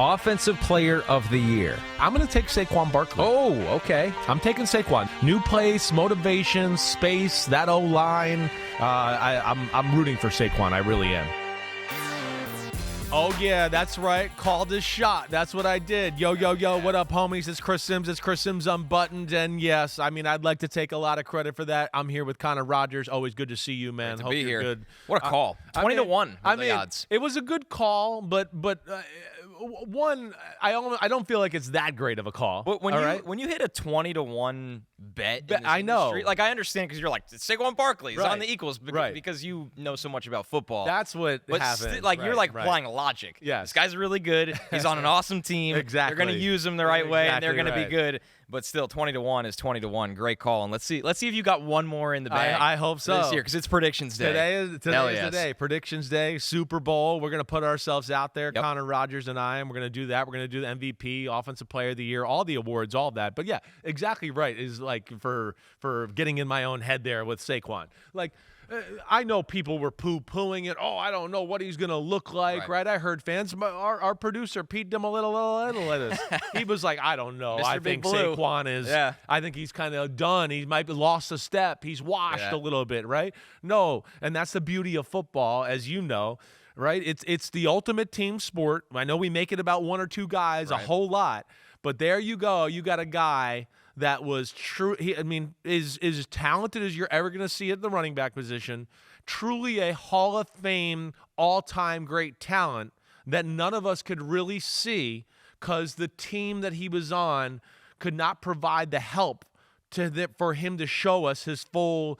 Offensive Player of the Year. I'm going to take Saquon Barkley. Oh, okay. I'm taking Saquon. New place, motivation, space, that O-line. I'm rooting for Saquon. I really am. Oh, yeah, that's right. Called his shot. That's what I did. Yo, what up, homies? It's Chris Simms. It's Chris Simms Unbuttoned. And, yes, I mean, I'd like to take a lot of credit for that. I'm here with Connor Rogers. Always good to see you, man. Great to Hope be you're here. Good. What a call. 20-1 the odds. It was a good call, but one, I don't feel like it's that great of a call. But when you hit a 20-1 bet in this I know. industry, like I understand because you're like Saquon Barkley's Right. on the equals because you know so much about football. That's what happened. You're applying logic. Yes. This guy's really good. He's on an awesome team. Exactly. They're going to use him the right way, and they're going to Exactly be good. But still, 20-1 is 20-1. Great call. And let's see if you got one more in the bag. I hope so. This year, because it's predictions day. Today is yes. the day. Predictions day, Super Bowl. We're going to put ourselves out there, Yep. Connor Rogers and I, and we're going to do that. We're going to do the MVP, Offensive Player of the Year, all the awards, all that. But yeah, exactly right. Is like for getting in my own head there with Saquon. Like, I know people were poo-pooing it. Oh, I don't know what he's going to look like, right? I heard fans. Our producer, Pete Dimalittis, he was like, I don't know. Mr. I Big think Blue. Saquon is, Yeah. I think he's kind of done. He might have lost a step. He's washed a little bit, right? No, and that's the beauty of football, as you know, right? It's the ultimate team sport. I know we make it about one or two guys a whole lot, but there you go. You got a guy that was true. Is as talented as you're ever going to see at the running back position. Truly a Hall of Fame, all-time great talent that none of us could really see because the team that he was on could not provide the help for him to show us his full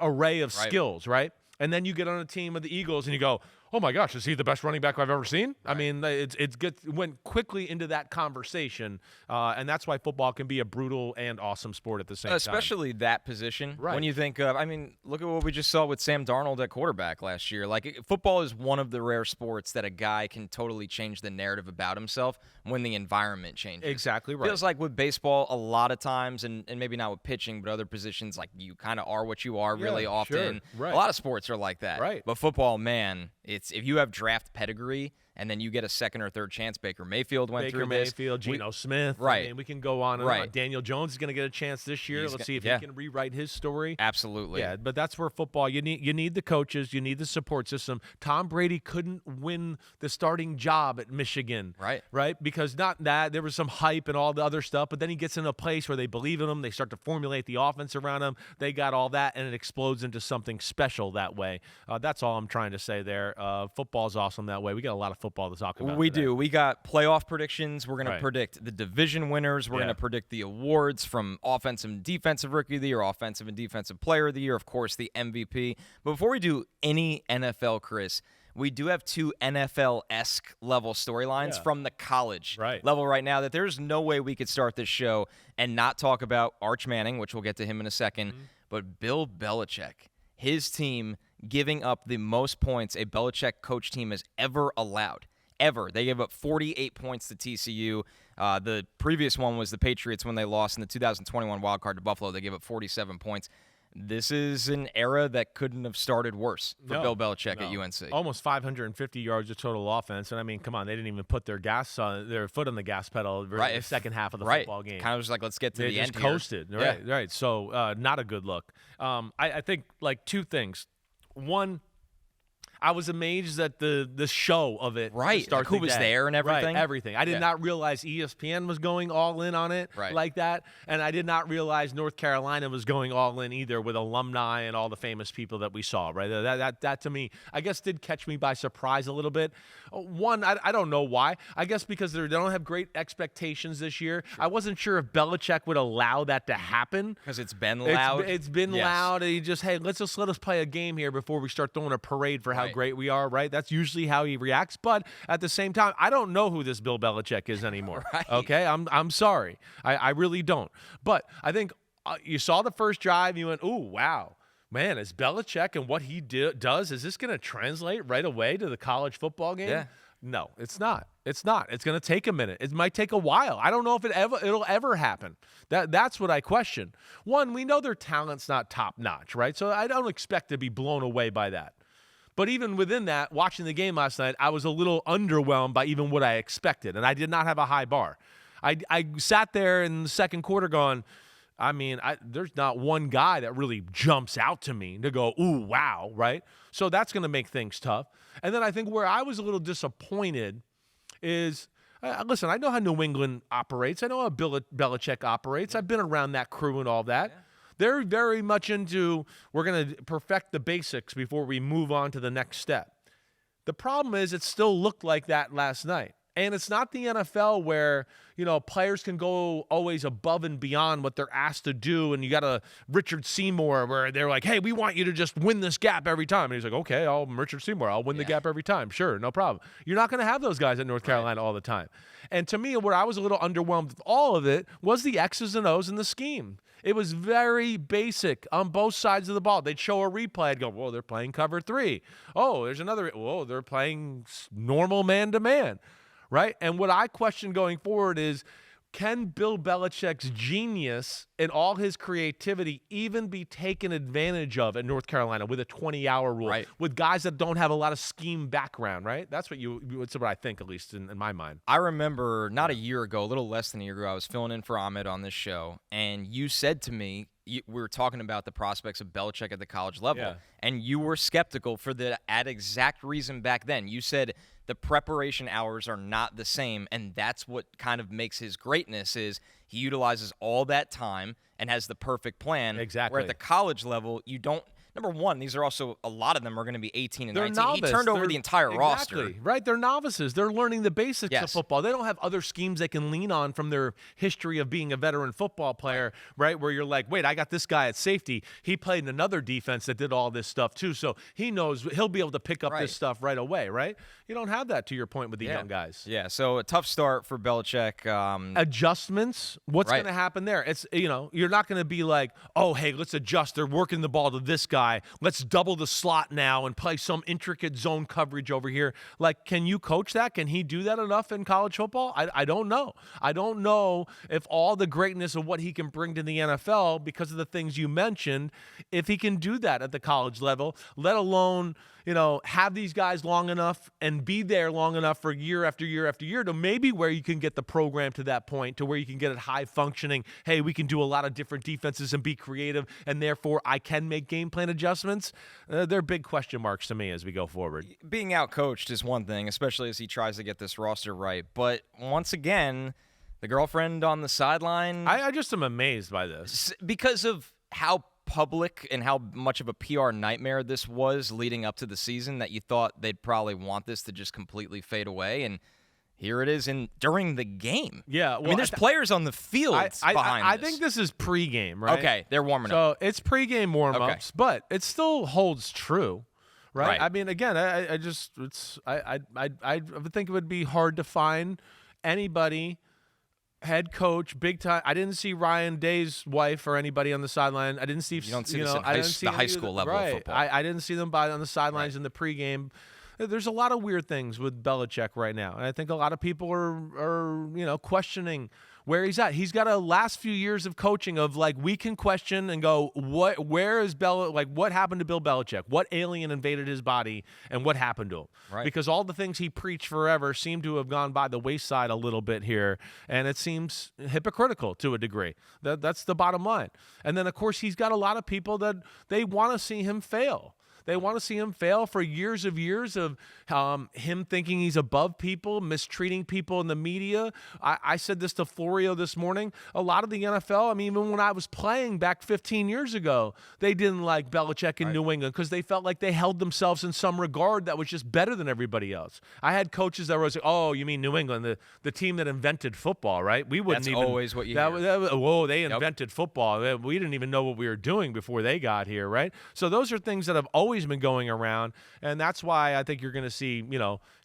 array of skills, right? And then you get on a team with the Eagles and you go, oh my gosh, is he the best running back I've ever seen? Right. I mean, it went quickly into that conversation, and that's why football can be a brutal and awesome sport at the same time. Especially that position. Right. When you think of, look at what we just saw with Sam Darnold at quarterback last year. Like, football is one of the rare sports that a guy can totally change the narrative about himself when the environment changes. Exactly right. Feels like with baseball, a lot of times, and maybe not with pitching, but other positions, like you kind of are what you are really often. Sure. Right. A lot of sports are like that. Right. But football, man, it's if you have draft pedigree and then you get a second or third chance. Baker Mayfield went through this. Baker Mayfield, Geno Smith. Right. I mean, we can go on and on. Daniel Jones is going to get a chance this year. Let's see if he can rewrite his story. Absolutely. Yeah, but that's where football, you need the coaches, you need the support system. Tom Brady couldn't win the starting job at Michigan. Right? Because not that, there was some hype and all the other stuff, but then he gets in a place where they believe in him, they start to formulate the offense around him, they got all that, and it explodes into something special that way. That's all I'm trying to say there. Football's awesome that way. We got a lot of football to talk about. We do. We got playoff predictions. We're going to predict the division winners. We're going to predict the awards from Offensive and Defensive Rookie of the Year, Offensive and Defensive Player of the Year, of course, the MVP. But before we do any NFL, Chris, we do have two NFL-esque level storylines from the college level right now that there's no way we could start this show and not talk about Arch Manning, which we'll get to him in a second, but Bill Belichick, his team giving up the most points a Belichick coach team has ever allowed. Ever. They gave up 48 points to TCU. The previous one was the Patriots when they lost in the 2021 wildcard to Buffalo. They gave up 47 points. This is an era that couldn't have started worse for Bill Belichick at UNC. Almost 550 yards of total offense. And, I mean, come on, they didn't even put their foot on the gas pedal in the second half of the football game. Kind of was like, let's get to the end here. They just coasted. Right. So, not a good look. I think, like, two things. One, I was amazed at the show of it. Right. Like who was there and everything. Right, everything. I did not realize ESPN was going all in on it like that. And I did not realize North Carolina was going all in either with alumni and all the famous people that we saw. Right. That to me, I guess, did catch me by surprise a little bit. One, I don't know why. I guess because they don't have great expectations this year. Sure. I wasn't sure if Belichick would allow that to happen. Because it's been loud. It's been loud. And he just, hey, let us play a game here before we start throwing a parade for how great we are, right? That's usually how he reacts. But at the same time, I don't know who this Bill Belichick is anymore. Okay? I'm sorry. I really don't. But I think you saw the first drive and you went, ooh, wow. Man, is Belichick and what he does, is this going to translate right away to the college football game? Yeah. No, it's not. It's not. It's going to take a minute. It might take a while. I don't know if it'll ever happen. That's what I question. One, we know their talent's not top notch, right? So I don't expect to be blown away by that. But even within that, watching the game last night, I was a little underwhelmed by even what I expected, and I did not have a high bar. I sat there in the second quarter going, there's not one guy that really jumps out to me to go, ooh, wow, right? So that's going to make things tough. And then I think where I was a little disappointed is, listen, I know how New England operates. I know how Bill Belichick operates. I've been around that crew and all that. Yeah. They're very much into, we're going to perfect the basics before we move on to the next step. The problem is it still looked like that last night. And it's not the NFL where, players can go always above and beyond what they're asked to do. And you got a Richard Seymour where they're like, hey, we want you to just win this gap every time. And he's like, okay, I'm Richard Seymour. I'll win the gap every time. Sure, no problem. You're not going to have those guys at North Carolina all the time. And to me, where I was a little underwhelmed with all of it was the X's and O's in the scheme. It was very basic on both sides of the ball. They'd show a replay. I'd go, whoa, they're playing cover 3. Oh, there's another. Whoa, they're playing normal man-to-man. Right? And what I question going forward is, can Bill Belichick's genius and all his creativity even be taken advantage of at North Carolina with a 20-hour rule, right, with guys that don't have a lot of scheme background, right? That's what I think, at least in my mind. I remember not a year ago, a little less than a year ago, I was filling in for Ahmed on this show, and you said to me, we were talking about the prospects of Belichick at the college level, and you were skeptical for that exact reason back then. You said the preparation hours are not the same, and that's what kind of makes his greatness is he utilizes all that time and has the perfect plan. Exactly. Where at the college level, you don't – number one, these are also – a lot of them are going to be 18 and they're 19. Novice. He turned over the entire roster. Right, they're novices. They're learning the basics of football. They don't have other schemes they can lean on from their history of being a veteran football player, right, where you're like, wait, I got this guy at safety. He played in another defense that did all this stuff too, so he knows he'll be able to pick up this stuff right away, right? You don't have that, to your point, with the young guys. Yeah, so a tough start for Belichick. Adjustments, what's going to happen there? It's you're not going to be like, oh, hey, let's adjust. They're working the ball to this guy. Let's double the slot now and play some intricate zone coverage over here. Like, can you coach that? Can he do that enough in college football? I don't know. I don't know if all the greatness of what he can bring to the NFL, because of the things you mentioned, if he can do that at the college level, let alone have these guys long enough and be there long enough for year after year after year to maybe where you can get the program to that point, to where you can get it high functioning. Hey, we can do a lot of different defenses and be creative, and therefore I can make game plan adjustments. They're big question marks to me as we go forward. Being outcoached is one thing, especially as he tries to get this roster right. But once again, the girlfriend on the sideline. I just am amazed by this. Because of how public and how much of a PR nightmare this was leading up to the season, that you thought they'd probably want this to just completely fade away, and here it is during the game. Yeah, well, I mean, there's players on the field behind I this. think this is pregame, right? Okay, they're warming up. So it's pregame warm-ups, but it still holds true, right? I mean, again, I would think it would be hard to find anybody, head coach, big time. I didn't see Ryan Day's wife or anybody on the sideline. I didn't see. You don't see this at the high school level of football. I didn't see them on the sidelines in the pregame. There's a lot of weird things with Belichick right now, and I think a lot of people are questioning where he's at. He's got a last few years of coaching of, like, we can question and go, what happened to Bill Belichick? What alien invaded his body, and what happened to him? Right. Because all the things he preached forever seem to have gone by the wayside a little bit here, and it seems hypocritical to a degree. That's the bottom line. And then, of course, he's got a lot of people that they want to see him fail. They want to see him fail for years of him thinking he's above people, mistreating people in the media. I said this to Florio this morning. A lot of the NFL, I mean, even when I was playing back 15 years ago, they didn't like Belichick in New England because they felt like they held themselves in some regard that was just better than everybody else. I had coaches that were like, oh, you mean New England, the team that invented football, right? We wouldn't That's always what you hear. Whoa, they invented football. We didn't even know what we were doing before they got here, right? So those are things that have always been going around, and that's why I think you're going to see,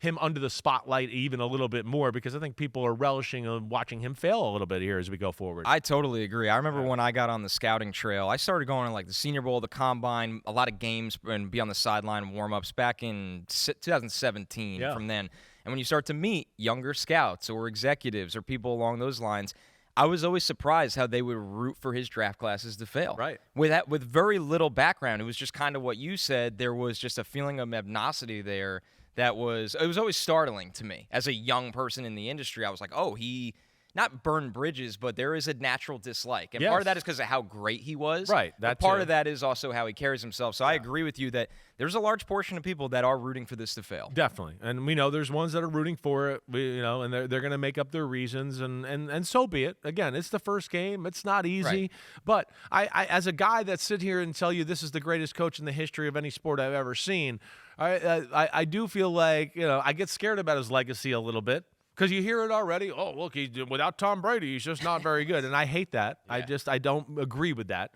him under the spotlight even a little bit more, because I think people are relishing on watching him fail a little bit here as we go forward. I totally agree. I remember when I got on the scouting trail, I started going to, like, the Senior Bowl, the Combine, a lot of games, and be on the sideline warm-ups back in 2017 from then. And when you start to meet younger scouts or executives or people along those lines, I was always surprised how they would root for his draft classes to fail. Right. With very little background. It was just kind of what you said. There was just a feeling of obnosity there it was always startling to me. As a young person in the industry, I was like, oh, he not burned bridges, but there is a natural dislike. And part of that is because of how great he was. Right. But part of that is also how he carries himself. So I agree with you that there's a large portion of people that are rooting for this to fail. Definitely. And we know there's ones that are rooting for it, and they're going to make up their reasons, and so be it. Again, it's the first game. It's not easy. Right. But I as a guy that sit here and tell you this is the greatest coach in the history of any sport I've ever seen, I do feel like, I get scared about his legacy a little bit. Because you hear it already. Oh, look, without Tom Brady, he's just not very good. And I hate that. Yeah. I don't agree with that.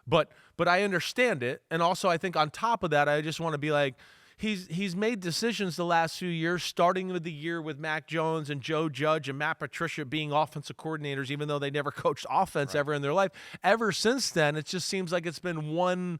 But I understand it. And also I think on top of that, I just want to be like, he's made decisions the last few years, starting with the year with Mac Jones and Joe Judge and Matt Patricia being offensive coordinators, even though they never coached offense ever in their life. Ever since then, it just seems like it's been one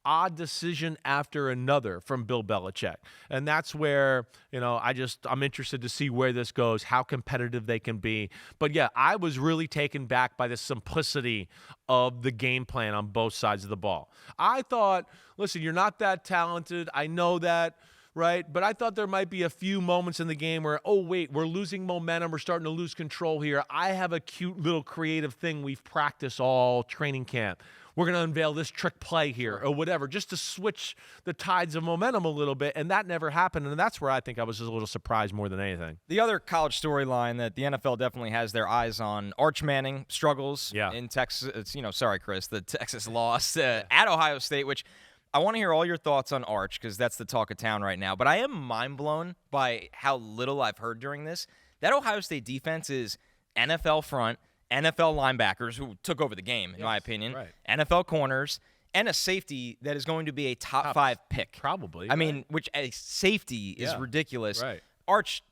odd decision after another from Bill Belichick. And that's where, I'm interested to see where this goes, how competitive they can be. But yeah, I was really taken back by the simplicity of the game plan on both sides of the ball. I thought, listen, you're not that talented. I know that. Right? But I thought there might be a few moments in the game where, oh, wait, we're losing momentum. We're starting to lose control here. I have a cute little creative thing we've practiced all training camp. We're going to unveil this trick play here or whatever, just to switch the tides of momentum a little bit. And that never happened. And that's where I think I was just a little surprised more than anything. The other college storyline that the NFL definitely has their eyes on, Arch Manning struggles in Texas. Sorry, Chris, the Texas loss at Ohio State, which I want to hear all your thoughts on Arch because that's the talk of town right now. But I am mind blown by how little I've heard during this. That Ohio State defense is NFL front, NFL linebackers who took over the game, in my opinion, NFL corners, and a safety that is going to be a top 5 pick. Probably. I mean, which a safety is ridiculous. Right. Arch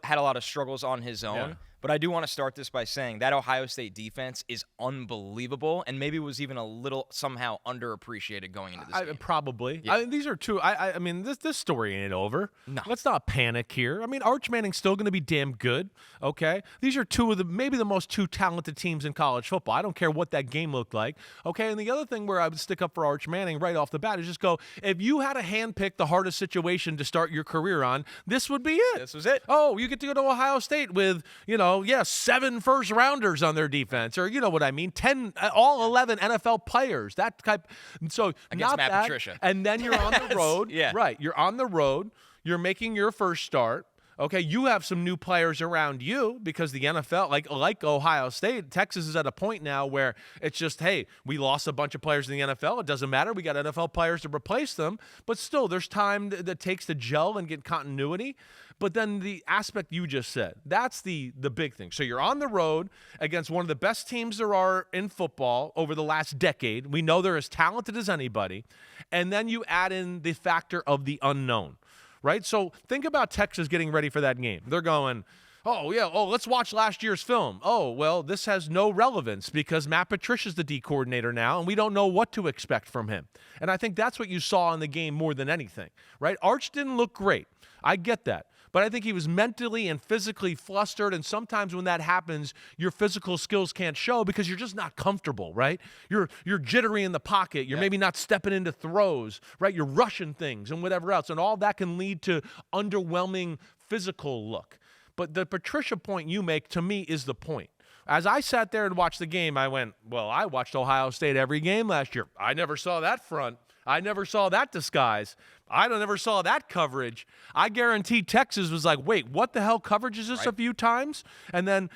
had a lot of struggles on his own. But I do want to start this by saying that Ohio State defense is unbelievable and maybe was even a little somehow underappreciated going into this game. Probably. Yeah. These are two. I mean, this story ain't over. No. Let's not panic here. I mean, Arch Manning's still going to be damn good, okay? These are maybe the most two talented teams in college football. I don't care what that game looked like, okay? And the other thing where I would stick up for Arch Manning right off the bat is just go, if you had to handpick the hardest situation to start your career on, this would be it. This was it. Oh, you get to go to Ohio State with, 7 first-rounders on their defense, or you know what I mean, 10, all 11 NFL players. That type. So against not Matt that. Patricia. And then you're on the road. Yeah. Right. You're on the road. You're making your first start. Okay, you have some new players around you because the NFL, like Ohio State, Texas is at a point now where it's just, hey, we lost a bunch of players in the NFL. It doesn't matter. We got NFL players to replace them. But still, there's time that takes to gel and get continuity. But then the aspect you just said, that's the big thing. So you're on the road against one of the best teams there are in football over the last decade. We know they're as talented as anybody. And then you add in the factor of the unknown. Right? So think about Texas getting ready for that game. They're going, let's watch last year's film. Oh, well, this has no relevance because Matt Patricia's the D coordinator now, and we don't know what to expect from him. And I think that's what you saw in the game more than anything, right? Arch didn't look great. I get that. But I think he was mentally and physically flustered, and sometimes when that happens, your physical skills can't show because you're just not comfortable, right? You're jittery in the pocket. You're maybe not stepping into throws, right? You're rushing things and whatever else, and all that can lead to underwhelming physical look. But the Patricia point you make, to me, is the point. As I sat there and watched the game, I went, well, I watched Ohio State every game last year. I never saw that front. I never saw that disguise. I never saw that coverage. I guarantee Texas was like, wait, what the hell coverage is this a few times? And then,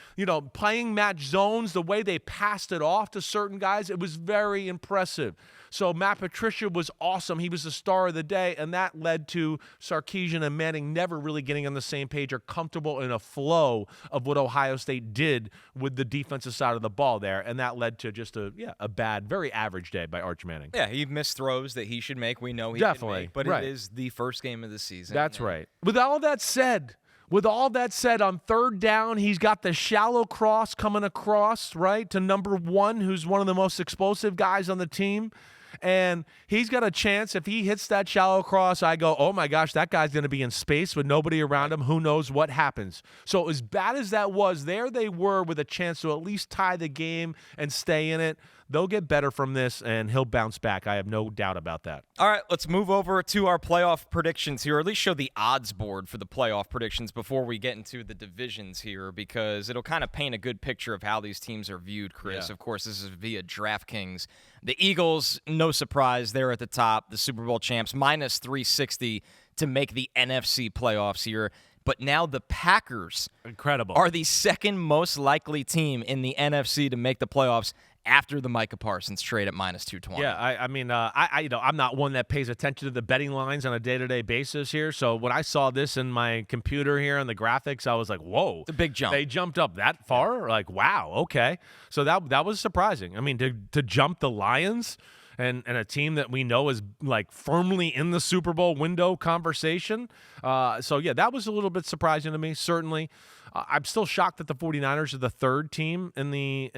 playing match zones, the way they passed it off to certain guys, it was very impressive. So Matt Patricia was awesome. He was the star of the day, and that led to Sarkisian and Manning never really getting on the same page or comfortable in a flow of what Ohio State did with the defensive side of the ball there, and that led to just a bad, very average day by Arch Manning. Yeah, he missed throws that he should make. We know he definitely can make, but it is the first game of the season. That's right. With all that said, on third down, he's got the shallow cross coming across, right, to number 1, who's one of the most explosive guys on the team. And he's got a chance. If he hits that shallow cross, I go, oh my gosh, that guy's going to be in space with nobody around him. Who knows what happens? So as bad as that was, there they were with a chance to at least tie the game and stay in it. They'll get better from this, and he'll bounce back. I have no doubt about that. All right, let's move over to our playoff predictions here, or at least show the odds board for the playoff predictions before we get into the divisions here, because it'll kind of paint a good picture of how these teams are viewed, Chris. Yeah. Of course, this is via DraftKings. The Eagles, no surprise, they're at the top, the Super Bowl champs, minus 360 to make the NFC playoffs here. But now the Packers are the second most likely team in the NFC to make the playoffs after the Micah Parsons trade at minus 220. Yeah, I mean, I'm not one that pays attention to the betting lines on a day-to-day basis here. So when I saw this in my computer here on the graphics, I was like, whoa. It's a big jump. They jumped up that far? Like, wow, okay. So that was surprising. I mean, to jump the Lions and a team that we know is like firmly in the Super Bowl window conversation. So, yeah, that was a little bit surprising to me, certainly. I'm still shocked that the 49ers are the third team in the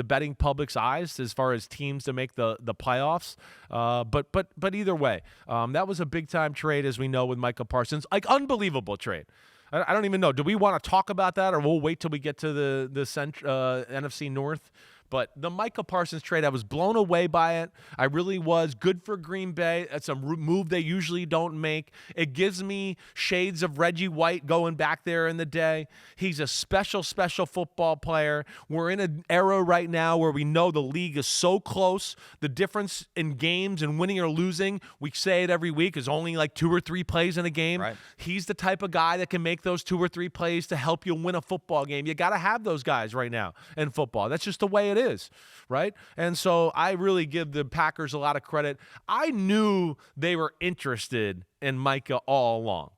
betting public's eyes as far as teams to make the playoffs. But either way, that was a big-time trade, as we know, with Micah Parsons. Like, unbelievable trade. I don't even know. Do we want to talk about that, or we'll wait till we get to the NFC North? But the Micah Parsons trade, I was blown away by it. I really was. Good for Green Bay. That's a move they usually don't make. It gives me shades of Reggie White going back there in the day. He's a special, special football player. We're in an era right now where we know the league is so close. The difference in games and winning or losing, we say it every week, is only like 2 or 3 plays in a game. Right. He's the type of guy that can make those 2 or 3 plays to help you win a football game. You got to have those guys right now in football. That's just the way it is, right? And so I really give the Packers a lot of credit. I knew they were interested in Micah all along.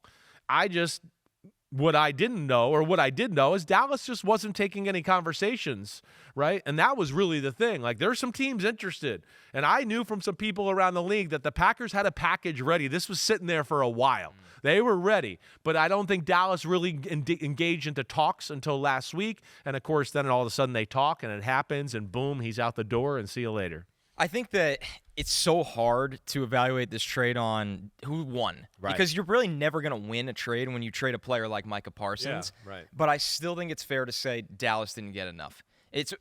What I did know is Dallas just wasn't taking any conversations, right? And that was really the thing. Like, there's some teams interested. And I knew from some people around the league that the Packers had a package ready. This was sitting there for a while. They were ready. But I don't think Dallas really engaged into talks until last week. And, of course, then all of a sudden they talk and it happens, and boom, he's out the door, and see you later. I think that it's so hard to evaluate this trade on who won. Right. Because you're really never going to win a trade when you trade a player like Micah Parsons. Yeah, right. But I still think it's fair to say Dallas didn't get enough.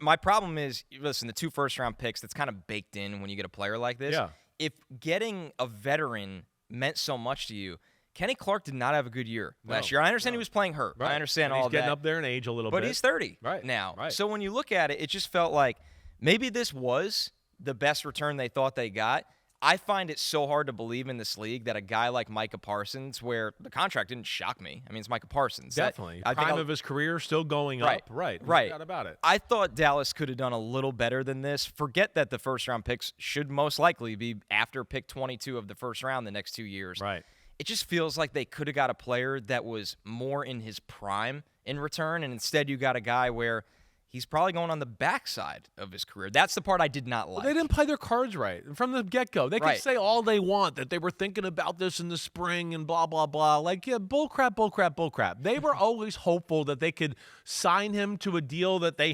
My problem is, listen, the 2 first-round picks, that's kind of baked in when you get a player like this. Yeah. If getting a veteran meant so much to you, Kenny Clark did not have a good year last year. I understand he was playing hurt. Right. I understand and all he's getting that. up there in age a little bit. But he's 30 right now. Right. So when you look at it, it just felt like maybe this was the best return they thought they got. I find it so hard to believe in this league that a guy like Micah Parsons, where the contract didn't shock me. I mean, it's Micah Parsons. Definitely. Prime of his career, still going up. Right. Right. No doubt about it. I thought Dallas could have done a little better than this. Forget that the first-round picks should most likely be after pick 22 of the first round the next 2 years. Right. It just feels like they could have got a player that was more in his prime in return, and instead you got a guy where he's probably going on the backside of his career. That's the part I did not like. Well, they didn't play their cards right from the get-go. They Right. can say all they want, that they were thinking about this in the spring and blah, blah, blah. Like, yeah, bullcrap. They were always hopeful that they could sign him to a deal that they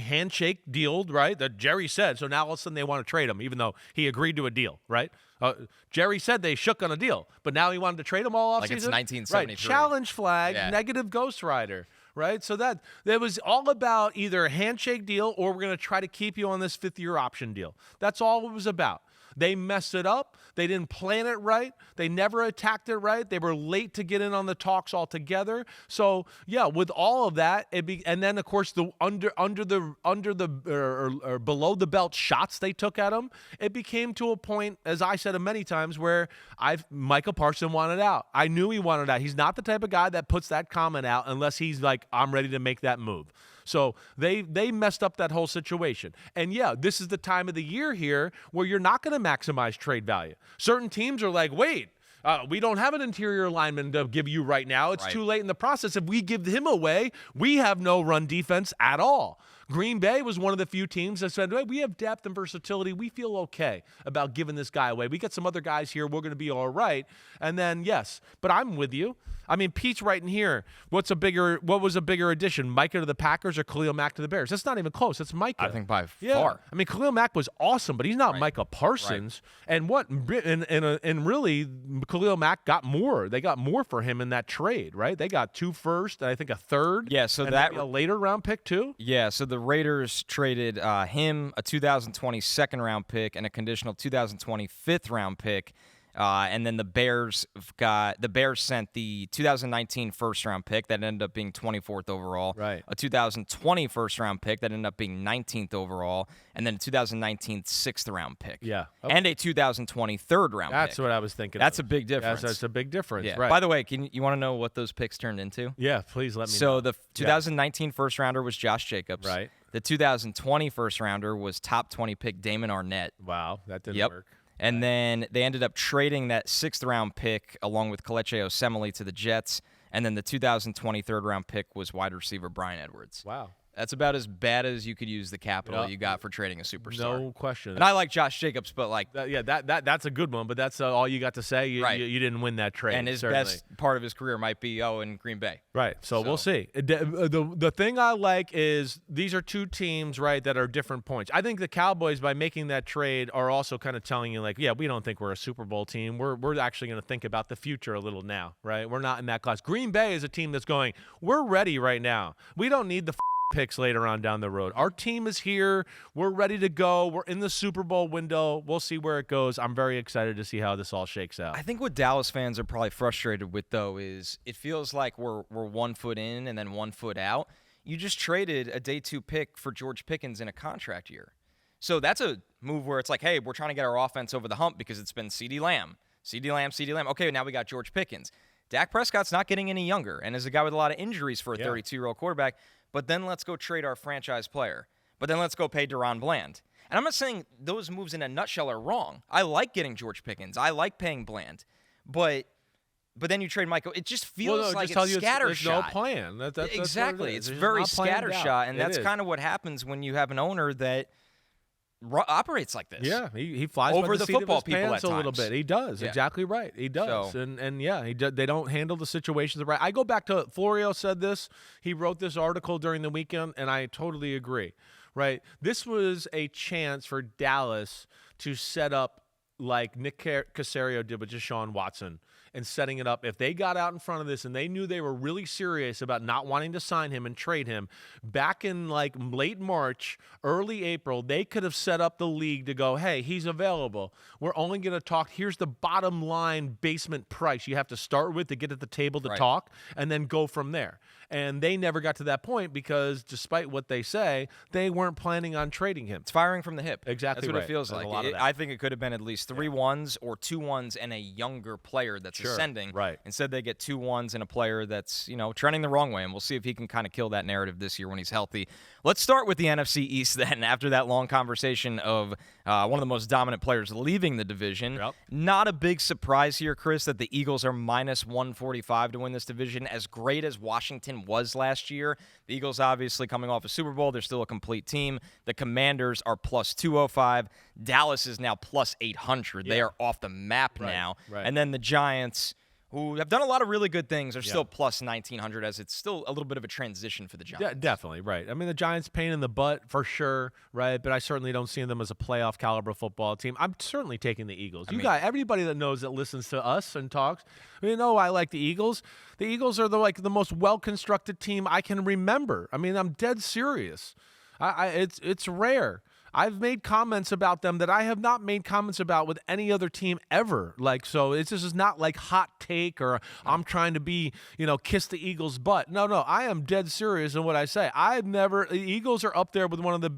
dealed, right, that Jerry said. So now all of a sudden they want to trade him, even though he agreed to a deal, right? Jerry said they shook on a deal, but now he wanted to trade him all offseason. Like it's 1973. Right. Challenge flag, Yeah. negative Ghost Rider. Right? So that was all about either a handshake deal or we're going to try to keep you on this 5th-year option deal. That's all it was about. They messed it up. They didn't plan it right. They never attacked it right. They were late to get in on the talks altogether. So yeah, with all of that, and then of course the below the belt shots they took at him, it became to a point, as I said many times, where Micah Parsons wanted out. I knew he wanted out. He's not the type of guy that puts that comment out unless he's like, I'm ready to make that move. So they messed up that whole situation. And yeah, this is the time of the year here where you're not going to maximize trade value. Certain teams are like, wait, we don't have an interior lineman to give you right now. It's too late in the process. If we give him away, we have no run defense at all. Green Bay was one of the few teams that said, hey, we have depth and versatility. We feel okay about giving this guy away. We got some other guys here. We're going to be all right. And then, yes, but I'm with you. I mean, Pete's right in here. What was a bigger addition, Micah to the Packers or Khalil Mack to the Bears? That's not even close. It's Micah. I think by far. I mean, Khalil Mack was awesome, but he's not Micah Parsons. Right. And really, Khalil Mack got more. They got more for him in that trade, right? They got 2 firsts and I think a third. Yeah, so and that a later round pick too. Yeah, so the Raiders traded him a 2020 second round pick and a conditional 2020 fifth round pick. And then the Bears sent the 2019 first round pick that ended up being 24th overall, right? A 2020 first round pick that ended up being 19th overall, and then a 2019 sixth round pick, and a 2020 third round pick. That's what I was thinking. That's a big difference. That's a big difference, yeah. Right? By the way, you want to know what those picks turned into? Yeah, please let me know. So the 2019 first rounder was Josh Jacobs, right? The 2020 first rounder was top 20 pick Damon Arnett. Wow, that didn't work. And then they ended up trading that 6th round pick along with Kelechi Osemele to the Jets. And then the 2020 third round pick was wide receiver Bryan Edwards. Wow. That's about as bad as you could use the capital you got for trading a superstar. No question. And I like Josh Jacobs, but like that's a good one. But that's all you got to say. You didn't win that trade. And his best part of his career might be in Green Bay. Right. So we'll see. The thing I like is these are two teams, right, that are different points. I think the Cowboys, by making that trade, are also kind of telling you, like, yeah, we don't think we're a Super Bowl team. We're actually going to think about the future a little now, right? We're not in that class. Green Bay is a team that's going, we're ready right now. We don't need the picks later on down the road. Our team is here. We're ready to go. We're in the Super Bowl window. We'll see where it goes. I'm very excited to see how this all shakes out. I think what Dallas fans are probably frustrated with, though, is it feels like we're 1 foot in and then 1 foot out. You just traded a day 2 pick for George Pickens in a contract year. So that's a move where it's like, hey, we're trying to get our offense over the hump because it's been CeeDee Lamb. Okay, now we got George Pickens. Dak Prescott's not getting any younger and is a guy with a lot of injuries for a 32-year-old quarterback. But then let's go trade our franchise player. But then let's go pay Deron Bland. And I'm not saying those moves in a nutshell are wrong. I like getting George Pickens. I like paying Bland. But then you trade Michael. It just feels like it's scattershot. There's no plan. That's exactly. It's very scattershot. And that's kind of what happens when you have an owner that operates like this. Yeah, he flies over by the seat football of his people pants at a little times. bit. He does. Yeah. Exactly right. He does. So, they don't handle the situations right. I go back to Florio said this. He wrote this article during the weekend, and I totally agree. Right, this was a chance for Dallas to set up like Nick Caserio did with Deshaun Watson. And setting it up, if they got out in front of this and they knew they were really serious about not wanting to sign him and trade him, back in like late March, early April, they could have set up the league to go, hey, he's available. We're only going to talk. Here's the bottom line basement price you have to start with to get at the table to talk, and then go from there. And they never got to that point because, despite what they say, they weren't planning on trading him. It's firing from the hip. Exactly. That's what right. it feels There's like. a lot of that. I think it could have been at least 3 ones or 2 ones and a younger player that's ascending. Right. Instead, they get 2 ones and a player that's trending the wrong way, and we'll see if he can kind of kill that narrative this year when he's healthy. Let's start with the NFC East then. After that long conversation of one of the most dominant players leaving the division, not a big surprise here, Chris, that the Eagles are minus 145 to win this division. As great as Washington was last year, the Eagles obviously coming off a Super Bowl, they're still a complete team. The Commanders are plus 205. Dallas is now plus 800. They are off the map now. Right. And then the Giants, who have done a lot of really good things, are still plus 1,900, as it's still a little bit of a transition for the Giants. Yeah, definitely, right. I mean, the Giants pain in the butt for sure, right? But I certainly don't see them as a playoff caliber football team. I'm certainly taking the Eagles. Got everybody that knows that listens to us and talks. I like the Eagles. The Eagles are the most well-constructed team I can remember. I mean, I'm dead serious. It's rare. I've made comments about them that I have not made comments about with any other team ever. So this is not like hot take or I'm trying to be, kiss the Eagles' butt. No, I am dead serious in what I say. The Eagles are up there with one of the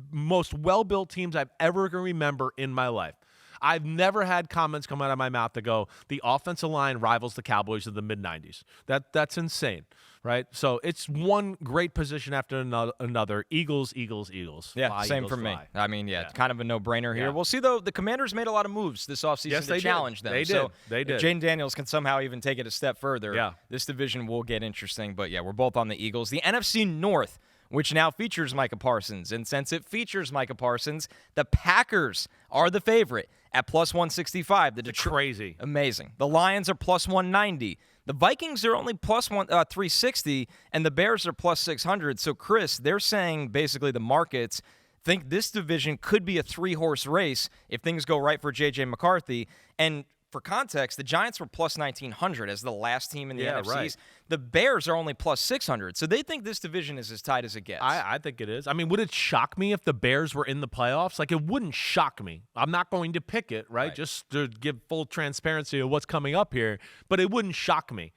most well-built teams I've ever can remember in my life. I've never had comments come out of my mouth that go, the offensive line rivals the Cowboys of the mid-'90s. That's insane, right? So it's one great position after another. Eagles. Yeah, fly, same Eagles, for me. fly. I mean, it's kind of a no-brainer here. Yeah. We'll see, though. The Commanders made a lot of moves this offseason to challenge them. They did. So They did. If Jaden Daniels can somehow even take it a step further, Yeah. this division will get interesting. But, we're both on the Eagles. The NFC North, which now features Micah Parsons. And since it features Micah Parsons, the Packers are the favorite at plus 165. Crazy. Amazing. The Lions are plus 190. The Vikings are only plus 360, and the Bears are plus 600. So, Chris, they're saying basically the markets think this division could be a 3-horse race if things go right for J.J. McCarthy. And for context, the Giants were plus 1,900 as the last team in the NFCs. Right. The Bears are only plus 600. So they think this division is as tight as it gets. I think it is. I mean, would it shock me if the Bears were in the playoffs? Like, it wouldn't shock me. I'm not going to pick it, right? Just to give full transparency of what's coming up here. But it wouldn't shock me.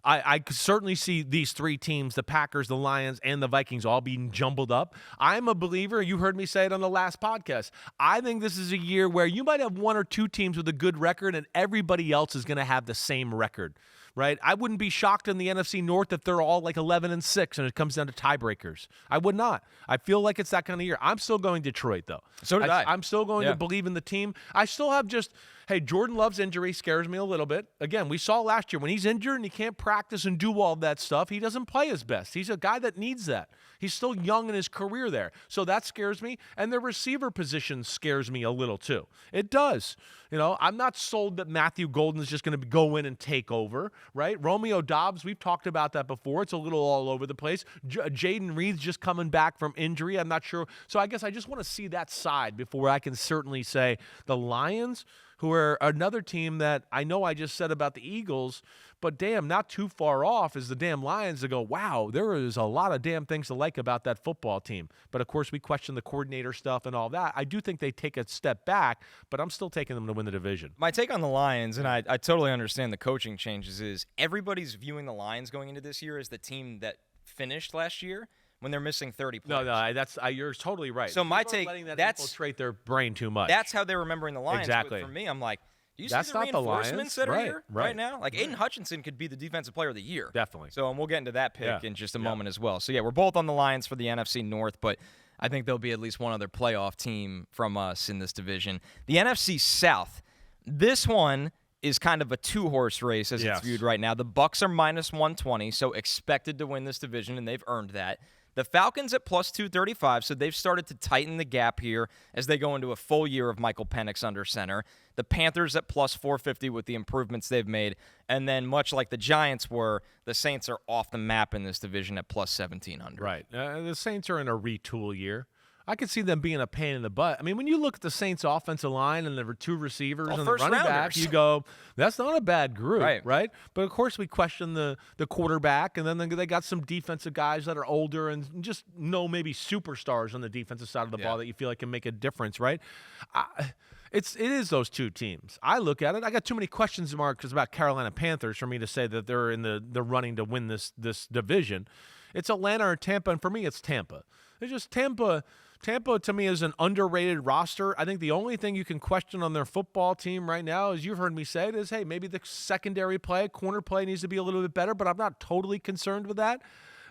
I could certainly see these three teams, the Packers, the Lions, and the Vikings, all being jumbled up. I'm a believer. You heard me say it on the last podcast. I think this is a year where you might have one or two teams with a good record, and everybody else is going to have the same record, right? I wouldn't be shocked in the NFC North if they're all like 11-6 and it comes down to tiebreakers. I would not. I feel like it's that kind of year. I'm still going Detroit, though. So did I. I'm still going to believe in the team. I still have hey, Jordan Love's injury scares me a little bit. Again, we saw last year when he's injured and he can't practice and do all that stuff, he doesn't play his best. He's a guy that needs that. He's still young in his career there. So that scares me. And the receiver position scares me a little too. It does. You know, I'm not sold that Matthew Golden is just going to go in and take over, right? Romeo Doubs, we've talked about that before. It's a little all over the place. Jaden Reed's just coming back from injury. I'm not sure. So I guess I just want to see that side before I can certainly say the Lions, who are another team that I know I just said about the Eagles, but damn, not too far off is the damn Lions to go, wow, there is a lot of damn things to like about that football team. But, of course, we question the coordinator stuff and all that. I do think they take a step back, but I'm still taking them to win the division. My take on the Lions, and I totally understand the coaching changes, is everybody's viewing the Lions going into this year as the team that finished last year when they're missing 30 players. No, you're totally right. So my take, letting that infiltrate their brain too much. That's how they're remembering the Lions. Exactly. But for me, I'm like, do you that's see the not reinforcements that are here right now? Like, Aiden Hutchinson could be the defensive player of the year. Definitely. So, and we'll get into that pick in just a moment as well. So, yeah, we're both on the Lions for the NFC North, but I think there'll be at least one other playoff team from us in this division. The NFC South, this one is kind of a 2-horse race as it's viewed right now. The Bucs are minus 120, so expected to win this division, and they've earned that. The Falcons at plus 235, so they've started to tighten the gap here as they go into a full year of Michael Penix under center. The Panthers at plus 450 with the improvements they've made. And then much like the Giants were, the Saints are off the map in this division at plus 1,700. Right. The Saints are in a retool year. I could see them being a pain in the butt. I mean, when you look at the Saints' offensive line and there were two receivers and the running back, you go, that's not a bad group, right? But, of course, we question the quarterback, and then they got some defensive guys that are older and just maybe superstars on the defensive side of the ball that you feel like can make a difference, right? It is those two teams. I look at it. I got too many questions marks about Carolina Panthers for me to say that they're in the running to win this division. It's Atlanta or Tampa, and for me, it's Tampa. It's just Tampa. Tampa, to me, is an underrated roster. I think the only thing you can question on their football team right now, as you've heard me say it, is, hey, maybe the secondary play, corner play needs to be a little bit better, but I'm not totally concerned with that.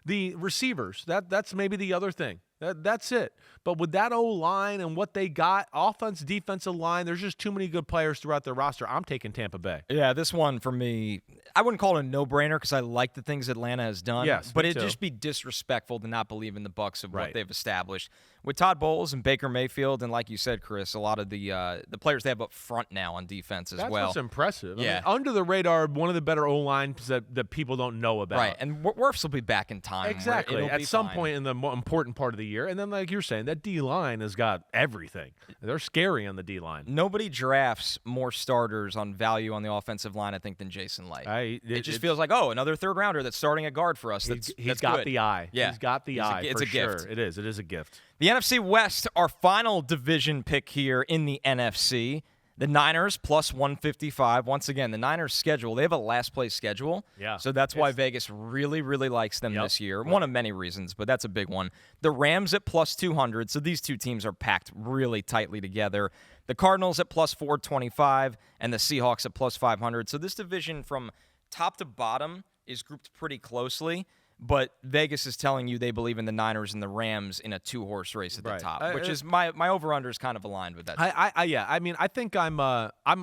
The receivers, that's maybe the other thing. That's it. But with that O-line and what they got, offense, defensive line, there's just too many good players throughout their roster. I'm taking Tampa Bay. Yeah, this one for me, I wouldn't call it a no-brainer because I like the things Atlanta has done. Yes, but it'd just be disrespectful to not believe in the Bucs of what they've established. With Todd Bowles and Baker Mayfield, and like you said, Chris, a lot of the players they have up front now on defense as well. That's what's impressive. Yeah. I mean, under the radar, one of the better O-lines that people don't know about. Right, and Wirfs will be back in time. Exactly. At some point in the more important part of the year. And then, like you're saying, that D-line has got everything. They're scary on the D-line. Nobody drafts more starters on value on the offensive line, I think, than Jason Light. It just feels like, another third-rounder that's starting a guard for us. He's got good. the eye. Yeah. He's got the eye. It's a gift. It is. It is a gift. The NFC West, our final division pick here in the NFC. The Niners plus 155. Once again, the Niners schedule, they have a last place schedule. Yeah. So that's why Vegas really, really likes them this year. One of many reasons, but that's a big one. The Rams at plus 200. So these two teams are packed really tightly together. The Cardinals at plus 425 and the Seahawks at plus 500. So this division from top to bottom is grouped pretty closely. But Vegas is telling you they believe in the Niners and the Rams in a 2-horse race at the top, which is my over-under is kind of aligned with that. I mean, I think I'm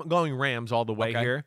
going Rams all the way here.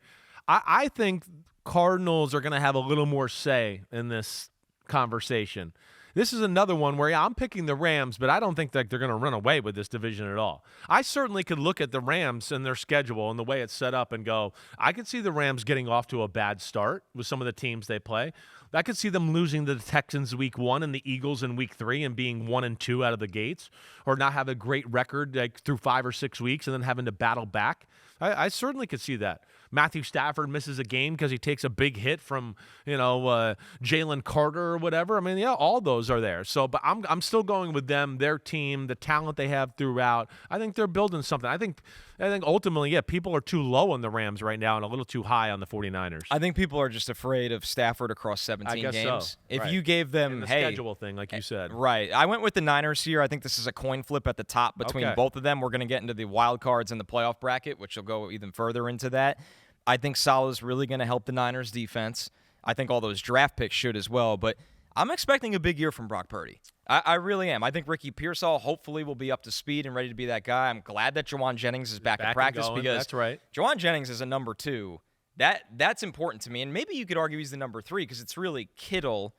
I think Cardinals are going to have a little more say in this conversation. This is another one where, I'm picking the Rams, but I don't think that they're going to run away with this division at all. I certainly could look at the Rams and their schedule and the way it's set up and go, I could see the Rams getting off to a bad start with some of the teams they play. I could see them losing to the Texans week 1 and the Eagles in week 3 and being 1-2 out of the gates, or not have a great record through 5 or 6 weeks and then having to battle back. I certainly could see that. Matthew Stafford misses a game because he takes a big hit from, Jalen Carter or whatever. I mean, yeah, all those are there. So, but I'm still going with them, their team, the talent they have throughout. I think they're building something. I think ultimately, yeah, people are too low on the Rams right now and a little too high on the 49ers. I think people are just afraid of Stafford across 17 games. So. If you gave them, the schedule thing, like you said. Right. I went with the Niners here. I think this is a coin flip at the top between both of them. We're going to get into the wild cards in the playoff bracket, which will go even further into that. I think Saleh's really going to help the Niners defense. I think all those draft picks should as well. But I'm expecting a big year from Brock Purdy. I really am. I think Ricky Pearsall hopefully will be up to speed and ready to be that guy. I'm glad that Jawan Jennings is back at practice because that's right. Jawan Jennings is a number 2. That's important to me. And maybe you could argue he's the number 3 because it's really Kittle.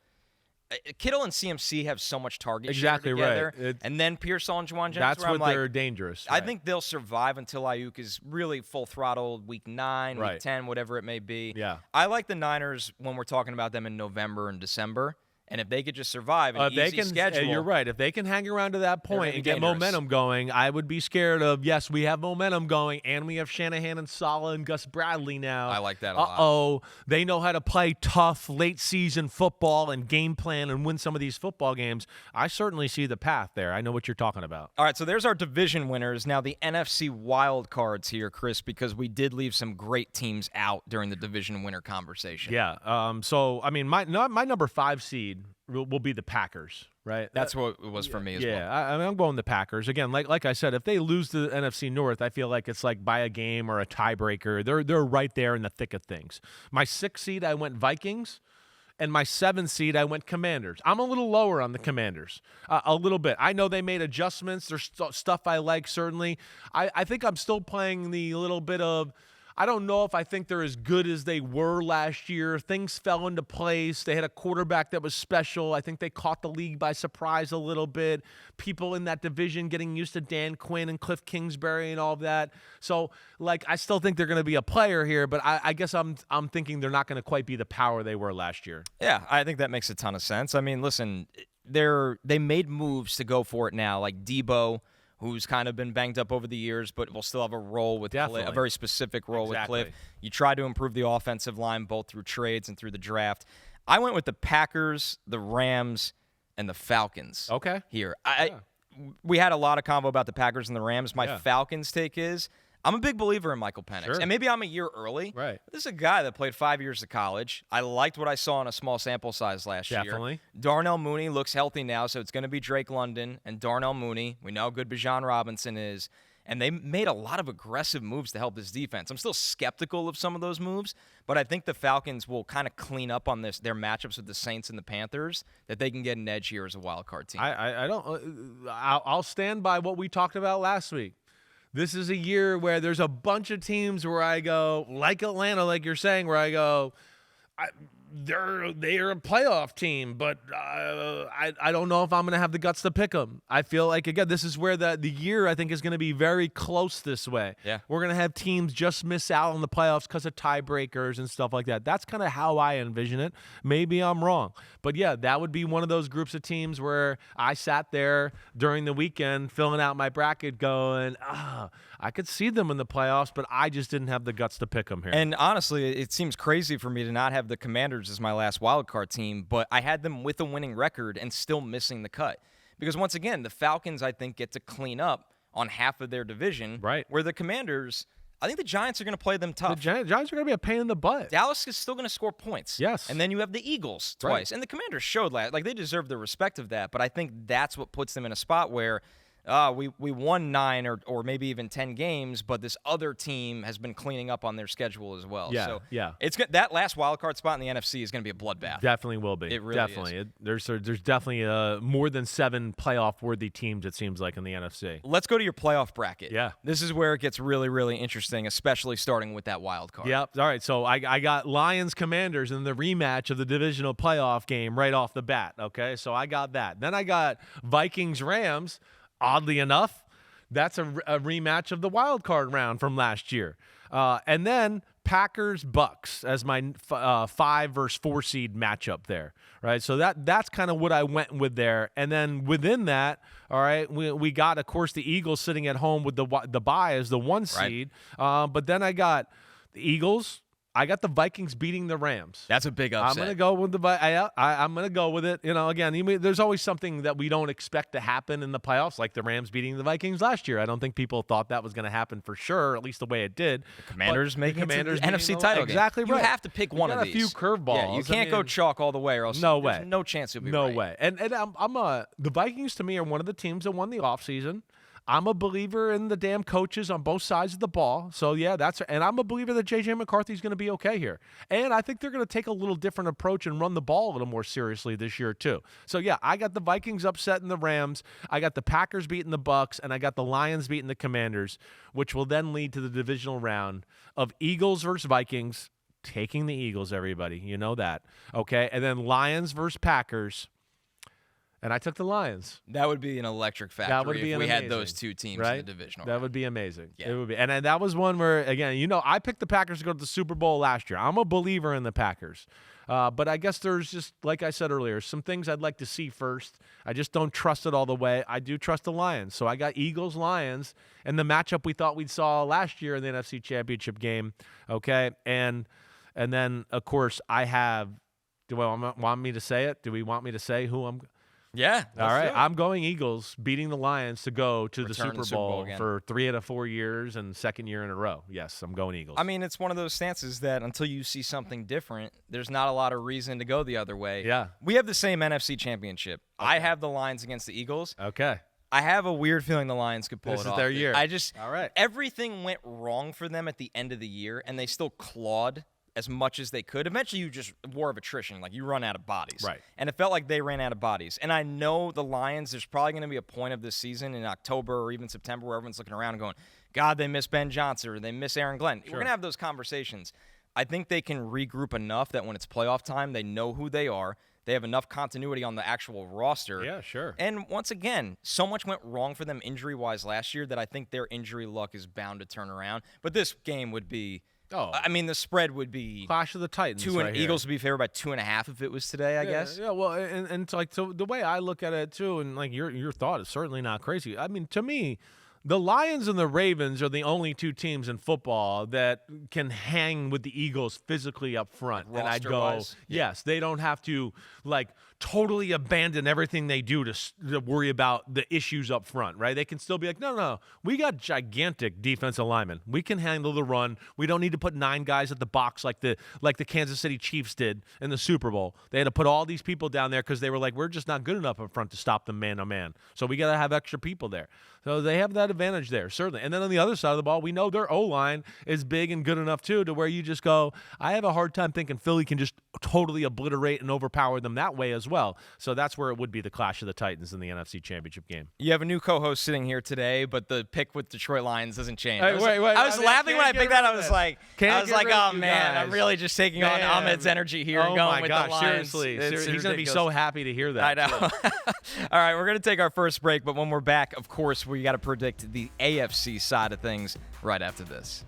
Kittle and CMC have so much target share together. Right. And then Pearsall and Jawan Jennings. That's where they're dangerous. I think they'll survive until Ayuk is really full throttle week 9, right. week 10, whatever it may be. Yeah. I like the Niners when we're talking about them in November and December. And if they could just survive an easy schedule. You're right. If they can hang around to that point and get momentum going, I would be scared of, yes, we have momentum going, and we have Shanahan and Saleh and Gus Bradley now. I like that a lot. They know how to play tough late-season football and game plan and win some of these football games. I certainly see the path there. I know what you're talking about. All right, so there's our division winners. Now the NFC wild cards here, Chris, because we did leave some great teams out during the division winner conversation. Yeah. So, I mean, my number 5 seed will be the Packers, right? That's what it was for me as well. Yeah, I'm going the Packers. Again, like I said, if they lose the NFC North, I feel like it's like by a game or a tiebreaker. They're right there in the thick of things. My 6th seed, I went Vikings. And my 7th seed, I went Commanders. I'm a little lower on the Commanders, a little bit. I know they made adjustments. There's stuff I like, certainly. I think I'm still playing the little bit of, I don't know if I think they're as good as they were last year. Things fell into place. They had a quarterback that was special. I think they caught the league by surprise a little bit. People in that division getting used to Dan Quinn and Cliff Kingsbury and all of that. So, I still think they're going to be a player here, but I guess I'm thinking they're not going to quite be the power they were last year. Yeah, I think that makes a ton of sense. I mean, listen, they made moves to go for it now, like Debo, who's kind of been banged up over the years, but will still have a role with Cliff, a very specific role with Cliff. You try to improve the offensive line both through trades and through the draft. I went with the Packers, the Rams, and the Falcons. Okay. Here. We had a lot of convo about the Packers and the Rams. My Falcons take is, I'm a big believer in Michael Penix. Sure. And maybe I'm a year early. Right. But this is a guy that played 5 years of college. I liked what I saw in a small sample size last Definitely. year. Darnell Mooney looks healthy now, so it's going to be Drake London and Darnell Mooney. We know how good Bijan Robinson is. And they made a lot of aggressive moves to help this defense. I'm still skeptical of some of those moves, but I think the Falcons will kind of clean up on their matchups with the Saints and the Panthers, that they can get an edge here as a wild card team. I'll stand by what we talked about last week. This is a year where there's a bunch of teams where I go, like Atlanta, like you're saying, where I go, they're a playoff team, but I don't know if I'm going to have the guts to pick them. I feel like, again, this is where the year, I think, is going to be very close this way. Yeah. We're going to have teams just miss out on the playoffs because of tiebreakers and stuff like that. That's kind of how I envision it. Maybe I'm wrong. But, yeah, that would be one of those groups of teams where I sat there during the weekend filling out my bracket going, I could see them in the playoffs, but I just didn't have the guts to pick them here. And honestly, it seems crazy for me to not have the Commanders as my last wild card team, but I had them with a winning record and still missing the cut. Because once again, the Falcons, I think, get to clean up on half of their division. Right. Where the Commanders, I think the Giants are going to play them tough. The Giants are going to be a pain in the butt. Dallas is still going to score points. Yes. And then you have the Eagles twice. Right. And the Commanders showed that. Like, they deserve the respect of that, but I think that's what puts them in a spot where we won 9 or maybe even 10 games, but this other team has been cleaning up on their schedule as well. Yeah, so yeah. It's that last wild card spot in the NFC is going to be a bloodbath. Definitely will be. It really definitely is. There's definitely more than 7 playoff-worthy teams, it seems like, in the NFC. Let's go to your playoff bracket. Yeah. This is where it gets really, really interesting, especially starting with that wild card. Yep. All right, so I got Lions-Commanders in the rematch of the divisional playoff game right off the bat, okay? So I got that. Then I got Vikings-Rams, oddly enough. That's a rematch of the wild card round from last year. And then Packers-Bucks as my 5 versus 4 seed matchup there, right? So that's kind of what I went with there. And then within that, all right, we got, of course, the Eagles sitting at home with the bye as the 1 seed. Right. But then I got the Eagles. I got the Vikings beating the Rams. That's a big upset. I'm going to go with I'm going to go with it. You know, again, there's always something that we don't expect to happen in the playoffs, like the Rams beating the Vikings last year. I don't think people thought that was going to happen for sure, at least the way it did. The Commanders making the NFC title game. Exactly right. You have to pick one of these. A few curveballs. Yeah, you can't go chalk all the way, or else there's no chance you'll be right. No way. And the Vikings to me are one of the teams that won the offseason. I'm a believer in the damn coaches on both sides of the ball. So, yeah, and I'm a believer that J.J. McCarthy's going to be okay here. And I think they're going to take a little different approach and run the ball a little more seriously this year, too. So, yeah, I got the Vikings upsetting the Rams. I got the Packers beating the Bucks. And I got the Lions beating the Commanders, which will then lead to the divisional round of Eagles versus Vikings. Taking the Eagles, everybody. You know that. Okay? And then Lions versus Packers. And I took the Lions. That would be an electric factory that would be if we amazing, had those two teams right? in the divisional. That would be amazing. Yeah. It would be. And that was one where, again, I picked the Packers to go to the Super Bowl last year. I'm a believer in the Packers. But I guess there's just, like I said earlier, some things I'd like to see first. I just don't trust it all the way. I do trust the Lions. So I got Eagles-Lions and the matchup we thought we'd saw last year in the NFC Championship game. Okay? And then, of course, I have – do I want me to say it? Do we want me to say who I'm – Yeah. All right. I'm going Eagles, beating the Lions to go to the Return Super Super Bowl Bowl again. for 3 out of 4 years and second year in a row. Yes, I'm going Eagles. I mean, it's one of those stances that until you see something different, there's not a lot of reason to go the other way. Yeah. We have the same NFC Championship. Okay. I have the Lions against the Eagles. Okay. I have a weird feeling the Lions could pull it off. This is their year. All right. Everything went wrong for them at the end of the year, and they still clawed as much as they could. Eventually, you just war of attrition. Like, you run out of bodies. Right. And it felt like they ran out of bodies. And I know the Lions, there's probably going to be a point of this season in October or even September where everyone's looking around and going, God, they miss Ben Johnson or they miss Aaron Glenn. Sure. We're going to have those conversations. I think they can regroup enough that when it's playoff time, they know who they are. They have enough continuity on the actual roster. Yeah, sure. And once again, so much went wrong for them injury-wise last year that I think their injury luck is bound to turn around. But this game would be... Oh, I mean, the spread would be Clash of the Titans. Eagles would be favored by 2.5 if it was today, I guess. Yeah, well, and so the way I look at it too, and like your thought is certainly not crazy. I mean, to me, the Lions and the Ravens are the only two teams in football that can hang with the Eagles physically up front. Like and I'd go, roster-wise? yes, they don't have to like totally abandon everything they do to worry about the issues up front, right? They can still be like, no, we got gigantic defensive linemen. We can handle the run. We don't need to put 9 guys at the box like the Kansas City Chiefs did in the Super Bowl. They had to put all these people down there because they were like, we're just not good enough up front to stop them man-to-man. So we got to have extra people there. So they have that advantage there, certainly. And then on the other side of the ball, we know their O-line is big and good enough, too, to where you just go, I have a hard time thinking Philly can just totally obliterate and overpower them that way as well. So that's where it would be the Clash of the Titans in the NFC Championship game. You have a new co-host sitting here today, but the pick with Detroit Lions doesn't change. Hey, I was laughing when I picked that. I was like, oh, man, I'm really just taking on Ahmed's energy here and going with the Lions. Seriously. He's going to be so happy to hear that. I know. All right, we're going to take our first break, but when we're back, of course, we got to predict the AFC side of things right after this.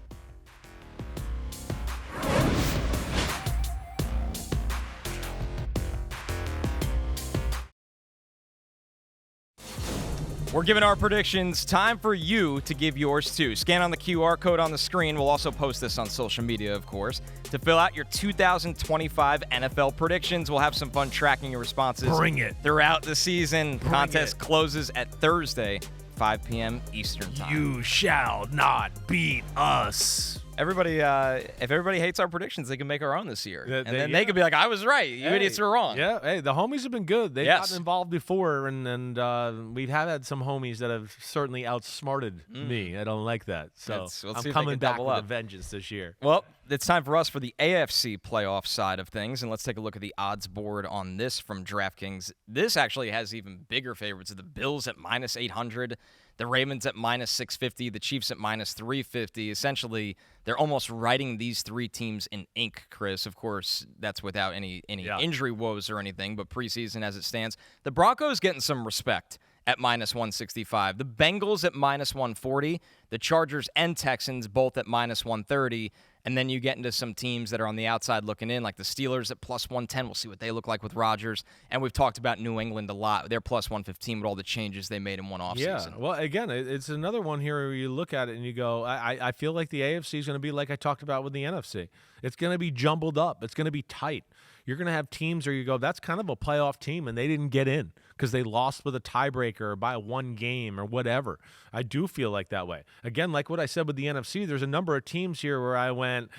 We're giving our predictions. Time for you to give yours too. Scan on the QR code on the screen. We'll also post this on social media, of course, to fill out your 2025 NFL predictions. We'll have some fun tracking your responses. Bring it. Throughout the season. Contest closes at Thursday, 5 p.m. Eastern Time. You shall not beat us. Everybody, if everybody hates our predictions, they can make our own this year. Then they could be like, I was right. You idiots are wrong. Yeah, hey, the homies have been good. They've gotten involved before, and we've had some homies that have certainly outsmarted me. I don't like that. So I'm coming back with a vengeance this year. Well, it's time for us for the AFC playoff side of things, and let's take a look at the odds board on this from DraftKings. This actually has even bigger favorites. The Bills at minus 800, the Ravens at minus 650, the Chiefs at minus 350. Essentially, they're almost writing these three teams in ink, Chris. Of course, that's without any injury woes or anything, but preseason as it stands. The Broncos getting some respect at minus 165. The Bengals at minus 140. The Chargers and Texans both at minus 130. And then you get into some teams that are on the outside looking in, like the Steelers at plus 110. We'll see what they look like with Rodgers. And we've talked about New England a lot. They're plus 115 with all the changes they made in one offseason. Yeah, well, again, it's another one here where you look at it and you go, I feel like the AFC is going to be like I talked about with the NFC. It's going to be jumbled up. It's going to be tight. You're going to have teams where you go, that's kind of a playoff team, and they didn't get in because they lost with a tiebreaker or by one game or whatever. I do feel like that way. Again, like what I said with the NFC, there's a number of teams here where I went,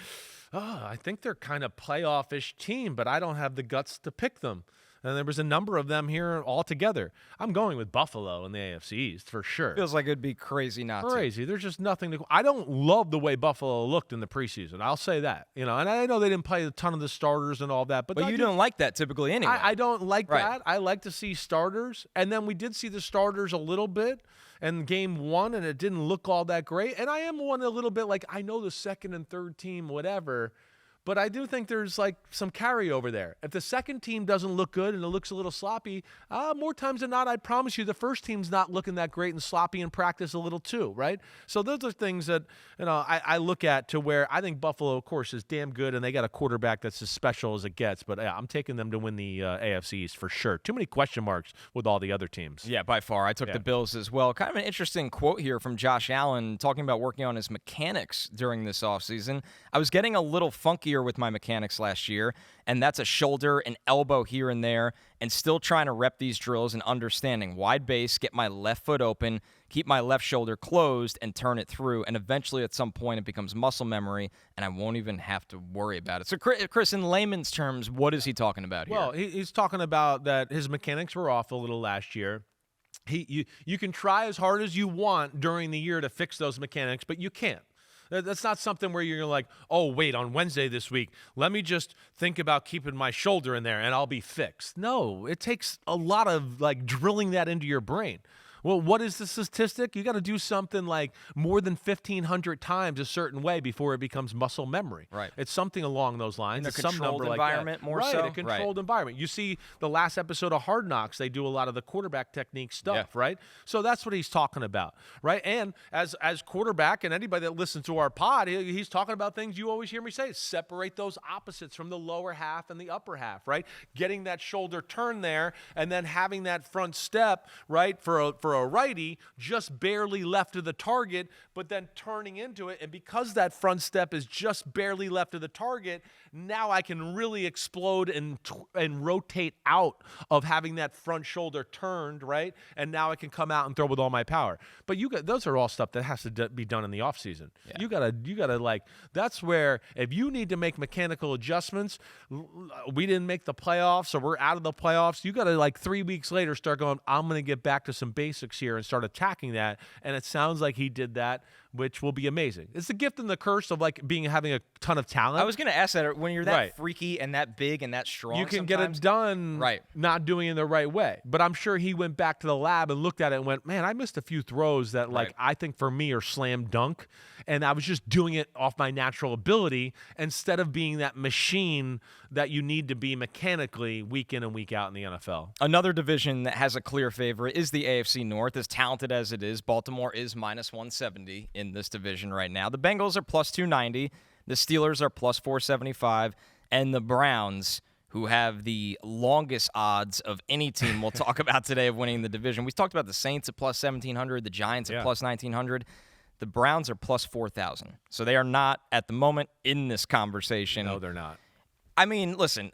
I think they're kind of playoff-ish team, but I don't have the guts to pick them. And there was a number of them here all together. I'm going with Buffalo in the AFC East for sure. Feels like it'd be crazy not to. Crazy. There's just nothing to. I don't love the way Buffalo looked in the preseason. I'll say that. And I know they didn't play a ton of the starters and all that. But you don't like that typically anyway. I don't like that. I like to see starters. And then we did see the starters a little bit in game one, and it didn't look all that great. And I am one a little bit like, I know the second and third team, whatever. But I do think there's like some carryover there. If the second team doesn't look good and it looks a little sloppy, more times than not, I promise you the first team's not looking that great and sloppy in practice a little too, right? So those are things that I look at to where I think Buffalo, of course, is damn good, and they got a quarterback that's as special as it gets. But I'm taking them to win the AFC East for sure. Too many question marks with all the other teams. Yeah, by far. I took the Bills as well. Kind of an interesting quote here from Josh Allen talking about working on his mechanics during this offseason. I was getting a little funkier with my mechanics last year, and that's a shoulder, an elbow here and there, and still trying to rep these drills and understanding wide base, get my left foot open, keep my left shoulder closed, and turn it through. And eventually at some point it becomes muscle memory, and I won't even have to worry about it. So, Chris, in layman's terms, what is he talking about here? Well, he's talking about that his mechanics were off a little last year. You can try as hard as you want during the year to fix those mechanics, but you can't. That's not something where you're like, oh, wait, on Wednesday this week, let me just think about keeping my shoulder in there and I'll be fixed. No, it takes a lot of like drilling that into your brain. Well, what is the statistic? You got to do something like more than 1,500 times a certain way before it becomes muscle memory. Right. It's something along those lines. In a controlled environment, more so. Right, a controlled environment. You see the last episode of Hard Knocks, they do a lot of the quarterback technique stuff, right? So that's what he's talking about, right? And as quarterback and anybody that listens to our pod, he's talking about things you always hear me say. Separate those opposites from the lower half and the upper half, right? Getting that shoulder turn there and then having that front step, right, for a righty just barely left of the target, but then turning into it. And because that front step is just barely left of the target, now I can really explode and rotate out of having that front shoulder turned, right? And now I can come out and throw with all my power. But those are all stuff that has to be done in the offseason. Yeah. You gotta like, that's where if you need to make mechanical adjustments, we didn't make the playoffs, so we're out of the playoffs. You gotta like 3 weeks later start going, I'm gonna get back to some basics here and start attacking that. And it sounds like he did that, which will be amazing. It's the gift and the curse of like having a ton of talent. I was going to ask that when you're that freaky and that big and that strong, you can get it done not doing it the right way. But I'm sure he went back to the lab and looked at it and went, man, I missed a few throws that I think for me are slam dunk. And I was just doing it off my natural ability instead of being that machine that you need to be mechanically week in and week out in the NFL. Another division that has a clear favorite is the AFC North. As talented as it is, Baltimore is minus 170 in this division right now. The Bengals are plus 290. The Steelers are plus 475. And the Browns, who have the longest odds of any team we'll talk about today of winning the division. We talked about the Saints at plus 1,700, the Giants at plus 1,900. The Browns are plus 4,000. So they are not, at the moment, in this conversation. No, they're not. I mean, listen,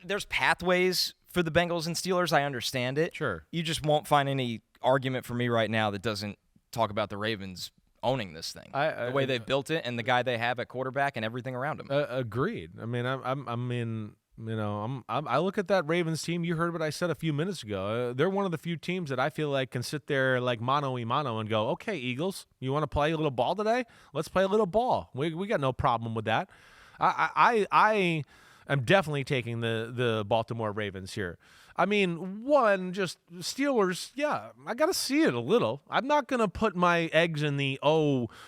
there's pathways for the Bengals and Steelers. I understand it. Sure. You just won't find any argument for me right now that doesn't talk about the Ravens owning this thing. The way they built it and the guy they have at quarterback and everything around him. Agreed. I mean, I look at that Ravens team. You heard what I said a few minutes ago. They're one of the few teams that I feel like can sit there like mano-a-mano and go, okay, Eagles, you want to play a little ball today? Let's play a little ball. We got no problem with that. I am definitely taking the Baltimore Ravens here. I mean, just Steelers, yeah, I got to see it a little. I'm not going to put my eggs in the,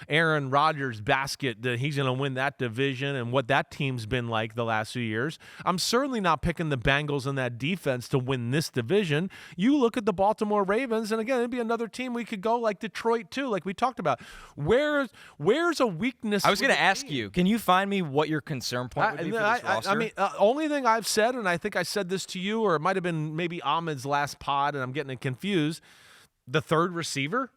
Aaron Rodgers basket that he's going to win that division and what that team's been like the last few years. I'm certainly not picking the Bengals and that defense to win this division. You look at the Baltimore Ravens, and again, it'd be another team we could go like Detroit too, like we talked about. Where's a weakness? I was going to ask you, can you find me what your concern point would be for this roster? I mean, only thing I've said, and I think I said this to you, or it might have been maybe Ahmed's last pod, and I'm getting it confused. The third receiver,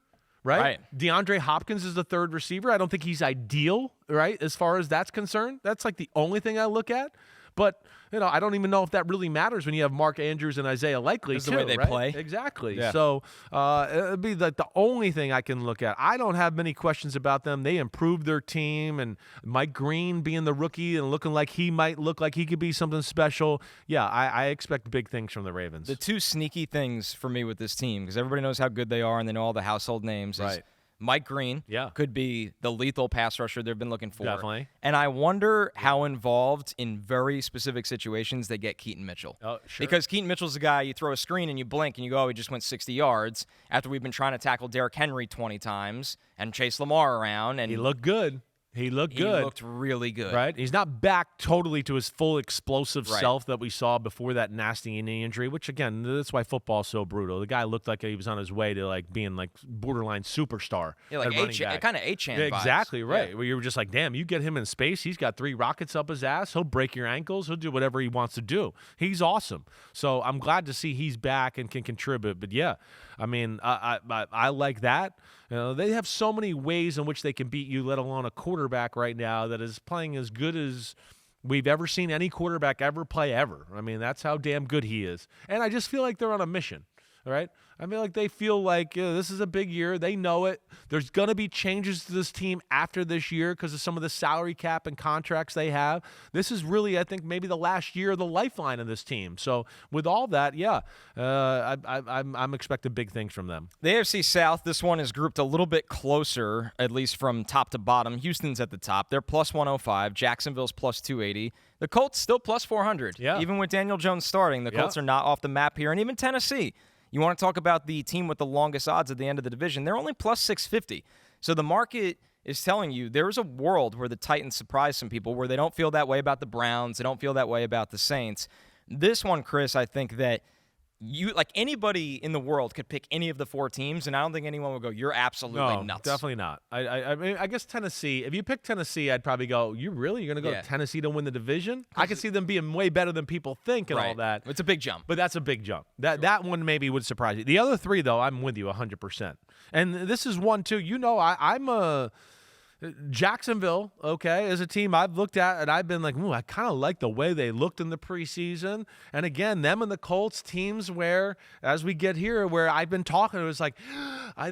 right? DeAndre Hopkins is the third receiver. I don't think he's ideal, right, as far as that's concerned. That's like the only thing I look at. But, I don't even know if that really matters when you have Mark Andrews and Isaiah Likely, too, the way they play. Exactly. Yeah. So it'd be like the only thing I can look at. I don't have many questions about them. They improved their team, and Mike Green being the rookie and looking like he might look like he could be something special. Yeah, I expect big things from the Ravens. The two sneaky things for me with this team, because everybody knows how good they are and they know all the household names, is Mike Green could be the lethal pass rusher they've been looking for. Definitely. And I wonder how involved in very specific situations they get Keaton Mitchell. Oh, sure. Because Keaton Mitchell's the guy you throw a screen and you blink and you go, he just went 60 yards after we've been trying to tackle Derrick Henry 20 times and chase Lamar around. And he looked good. He looked good. He looked really good. Right? He's not back totally to his full explosive self that we saw before that nasty knee injury, which, again, that's why football's so brutal. The guy looked like he was on his way to, like, being, like, borderline superstar. Yeah, like kind of Achane vibes. Exactly, right. Yeah. Where you were just like, damn, you get him in space, he's got 3 rockets up his ass, he'll break your ankles, he'll do whatever he wants to do. He's awesome. So I'm glad to see he's back and can contribute. But, yeah, I mean, I like that. They have so many ways in which they can beat you, let alone a quarterback right now that is playing as good as we've ever seen any quarterback ever play ever. I mean, that's how damn good he is. And I just feel like they're on a mission, all right? I mean, like they feel like this is a big year. They know it. There's going to be changes to this team after this year because of some of the salary cap and contracts they have. This is really, I think, maybe the last year of the lifeline of this team. So with all that, I'm expecting big things from them. The AFC South, this one is grouped a little bit closer, at least from top to bottom. Houston's at the top. They're plus 105. Jacksonville's plus 280. The Colts still plus 400. Yeah. Even with Daniel Jones starting, the Colts are not off the map here. And even Tennessee. You want to talk about the team with the longest odds at the end of the division. They're only plus 650. So the market is telling you there's a world where the Titans surprise some people, where they don't feel that way about the Browns. They don't feel that way about the Saints. This one, Chris, I think that anybody in the world could pick any of the 4 teams, and I don't think anyone would go, you're absolutely nuts. Definitely not. I mean, I guess Tennessee, if you pick Tennessee, I'd probably go, you're going to go to Tennessee to win the division? I could see them being way better than people think and all that. It's a big jump. But that's a big jump. That one maybe would surprise you. The other 3, though, I'm with you 100%. And this is one, too. I'm a Jacksonville, okay, is a team I've looked at and I've been like, I kind of like the way they looked in the preseason. And again, them and the Colts, teams where, as we get here, where I've been talking, it was like,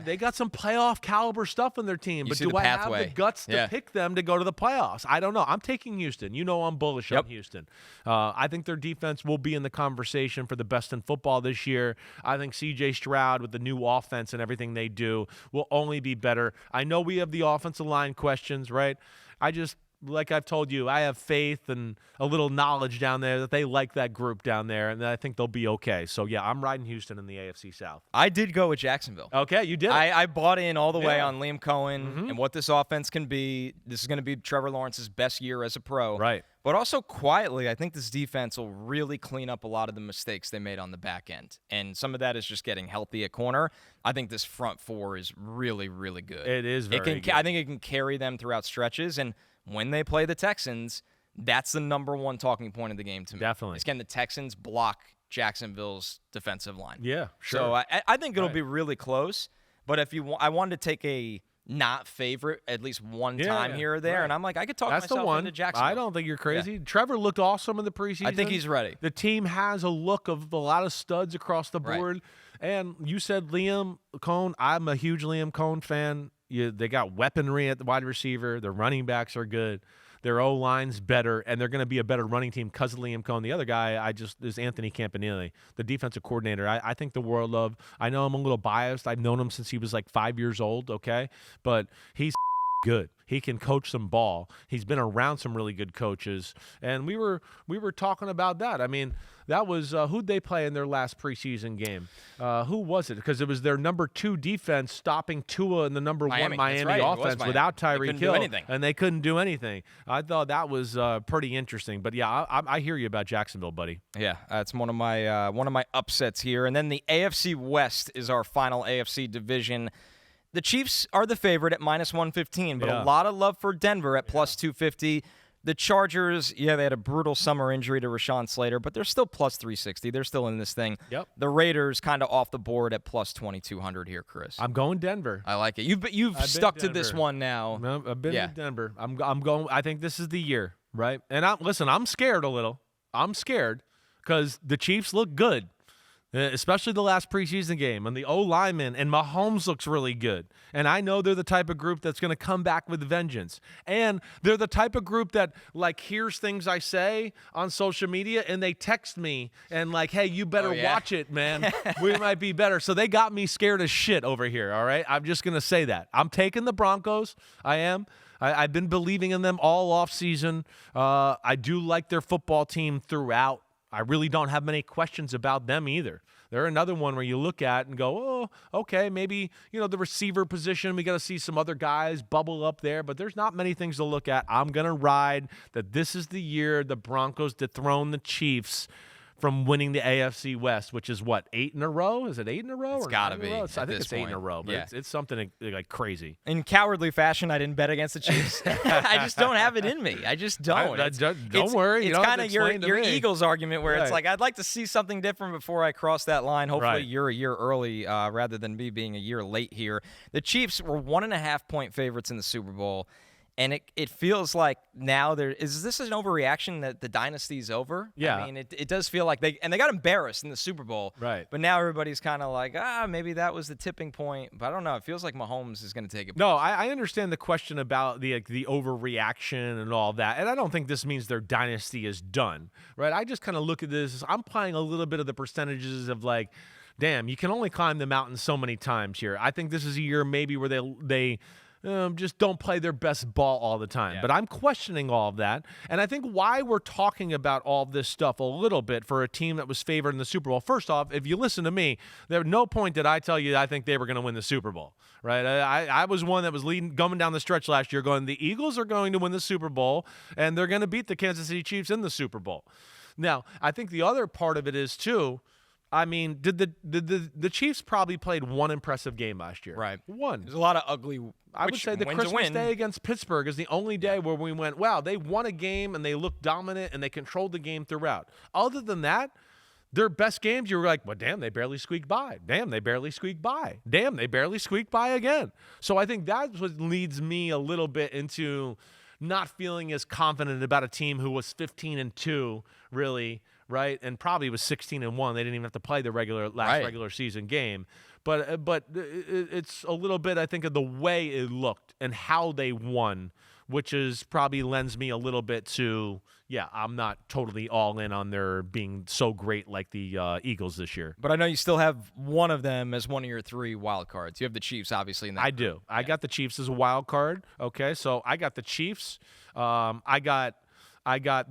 they got some playoff caliber stuff in their team. But do I have the guts to pick them to go to the playoffs? I don't know. I'm taking Houston. I'm bullish on Houston. I think their defense will be in the conversation for the best in football this year. I think C.J. Stroud, with the new offense and everything they do, will only be better. I know we have the offensive line questions, right? I just, like I've told you, I have faith and a little knowledge down there that they like that group down there, and I think they'll be okay. So, yeah, I'm riding Houston in the AFC South. I did go with Jacksonville. Okay, you did. I bought in all the way on Liam Cohen and what this offense can be. This is going to be Trevor Lawrence's best year as a pro. Right. But also quietly, I think this defense will really clean up a lot of the mistakes they made on the back end. And some of that is just getting healthy at corner. I think this front 4 is really, really good. It is very good. I think it can carry them throughout stretches. And when they play the Texans, that's the number one talking point of the game to me. Definitely. Can the Texans block Jacksonville's defensive line? Yeah, sure. So I think it'll be really close. But I wanted to take a not favorite at least one time here or there, and I'm like, I could talk myself into Jacksonville. I don't think you're crazy. Trevor looked awesome in the preseason. I think he's ready. The team has a look of a lot of studs across the board. And you said Liam Cohen. I'm a huge Liam Cohen fan. They got weaponry at the wide receiver. Their running backs are good. Their O-line's better, and they're going to be a better running team because of Liam Cohen. The other guy is Anthony Campanile, the defensive coordinator. I think the world of. I know I'm a little biased. I've known him since he was like 5 years old, okay? But he's good. He can coach some ball. He's been around some really good coaches, and we were talking about that. I mean, that was who'd they play in their last preseason game? Who was it? Because it was their number 2 defense stopping Tua in the number 1 Miami offense without Tyreek Hill, and they couldn't do anything. I thought that was pretty interesting. But yeah, I hear you about Jacksonville, buddy. Yeah, that's one of my upsets here. And then the AFC West is our final AFC division. The Chiefs are the favorite at -115, but a lot of love for Denver at +250. The Chargers, they had a brutal summer injury to Rashawn Slater, but they're still +360. They're still in this thing. Yep. The Raiders kind of off the board at +2200 here, Chris. I'm going Denver. I like it. You've stuck to this one now. No, I've been to Denver. I'm going. I think this is the year, right? And I'm scared a little. I'm scared because the Chiefs look good. Especially the last preseason game, and the O-lineman, and Mahomes looks really good. And I know they're the type of group that's going to come back with vengeance. And they're the type of group that, like, hears things I say on social media, and they text me and, like, hey, you better watch it, man. We might be better. So they got me scared as shit over here, all right? I'm just going to say that. I'm taking the Broncos. I am. I've been believing in them all offseason. I do like their football team throughout. I really don't have many questions about them either. They're another one where you look at and go, oh, okay, maybe, the receiver position, we got to see some other guys bubble up there, but there's not many things to look at. I'm going to ride that this is the year the Broncos dethrone the Chiefs from winning the AFC West, which is what, 8 in a row? Is it 8 in a row? It's got to be. I think it's 8 in a row, but it's something like crazy. In cowardly fashion, I didn't bet against the Chiefs. I just don't have it in me. I just don't. Don't worry. It's kind of your Eagles argument where it's like, I'd like to see something different before I cross that line. Hopefully you're a year early rather than me being a year late here. The Chiefs were 1.5-point favorites in the Super Bowl. And it feels like now is this an overreaction that the dynasty's over? Yeah. I mean, it does feel like they got embarrassed in the Super Bowl. Right. But now everybody's kind of like, maybe that was the tipping point. But I don't know. It feels like Mahomes is going to take it. No, I understand the question about the overreaction and all that. And I don't think this means their dynasty is done. Right. I just kind of look at this. I'm playing a little bit of the percentages of like, damn, you can only climb the mountain so many times here. I think this is a year maybe where they just don't play their best ball all the time. Yeah. But I'm questioning all of that. And I think why we're talking about all this stuff a little bit for a team that was favored in the Super Bowl. First off, if you listen to me, there no point did I tell you I think they were going to win the Super Bowl. Right? I was one that was going down the stretch last year going, the Eagles are going to win the Super Bowl, and they're going to beat the Kansas City Chiefs in the Super Bowl. Now, I think the other part of it is, too, I mean, did the Chiefs probably played one impressive game last year? Right. One. There's a lot of ugly. I would say the Christmas Day against Pittsburgh is the only day where we went, wow, they won a game and they looked dominant and they controlled the game throughout. Other than that, their best games, you were like, well, damn, they barely squeaked by. Damn, they barely squeaked by. Damn, they barely squeaked by again. So I think that's what leads me a little bit into not feeling as confident about a team who was 15-2, really, right? And probably was 16-1. They didn't even have to play the regular season game. But it's a little bit, I think, of the way it looked and how they won, which is probably lends me a little bit to, I'm not totally all in on their being so great like the Eagles this year. But I know you still have one of them as one of your 3 wild cards. You have the Chiefs, obviously, in that group. Do. I got the Chiefs as a wild card. Okay, so I got the Chiefs. I got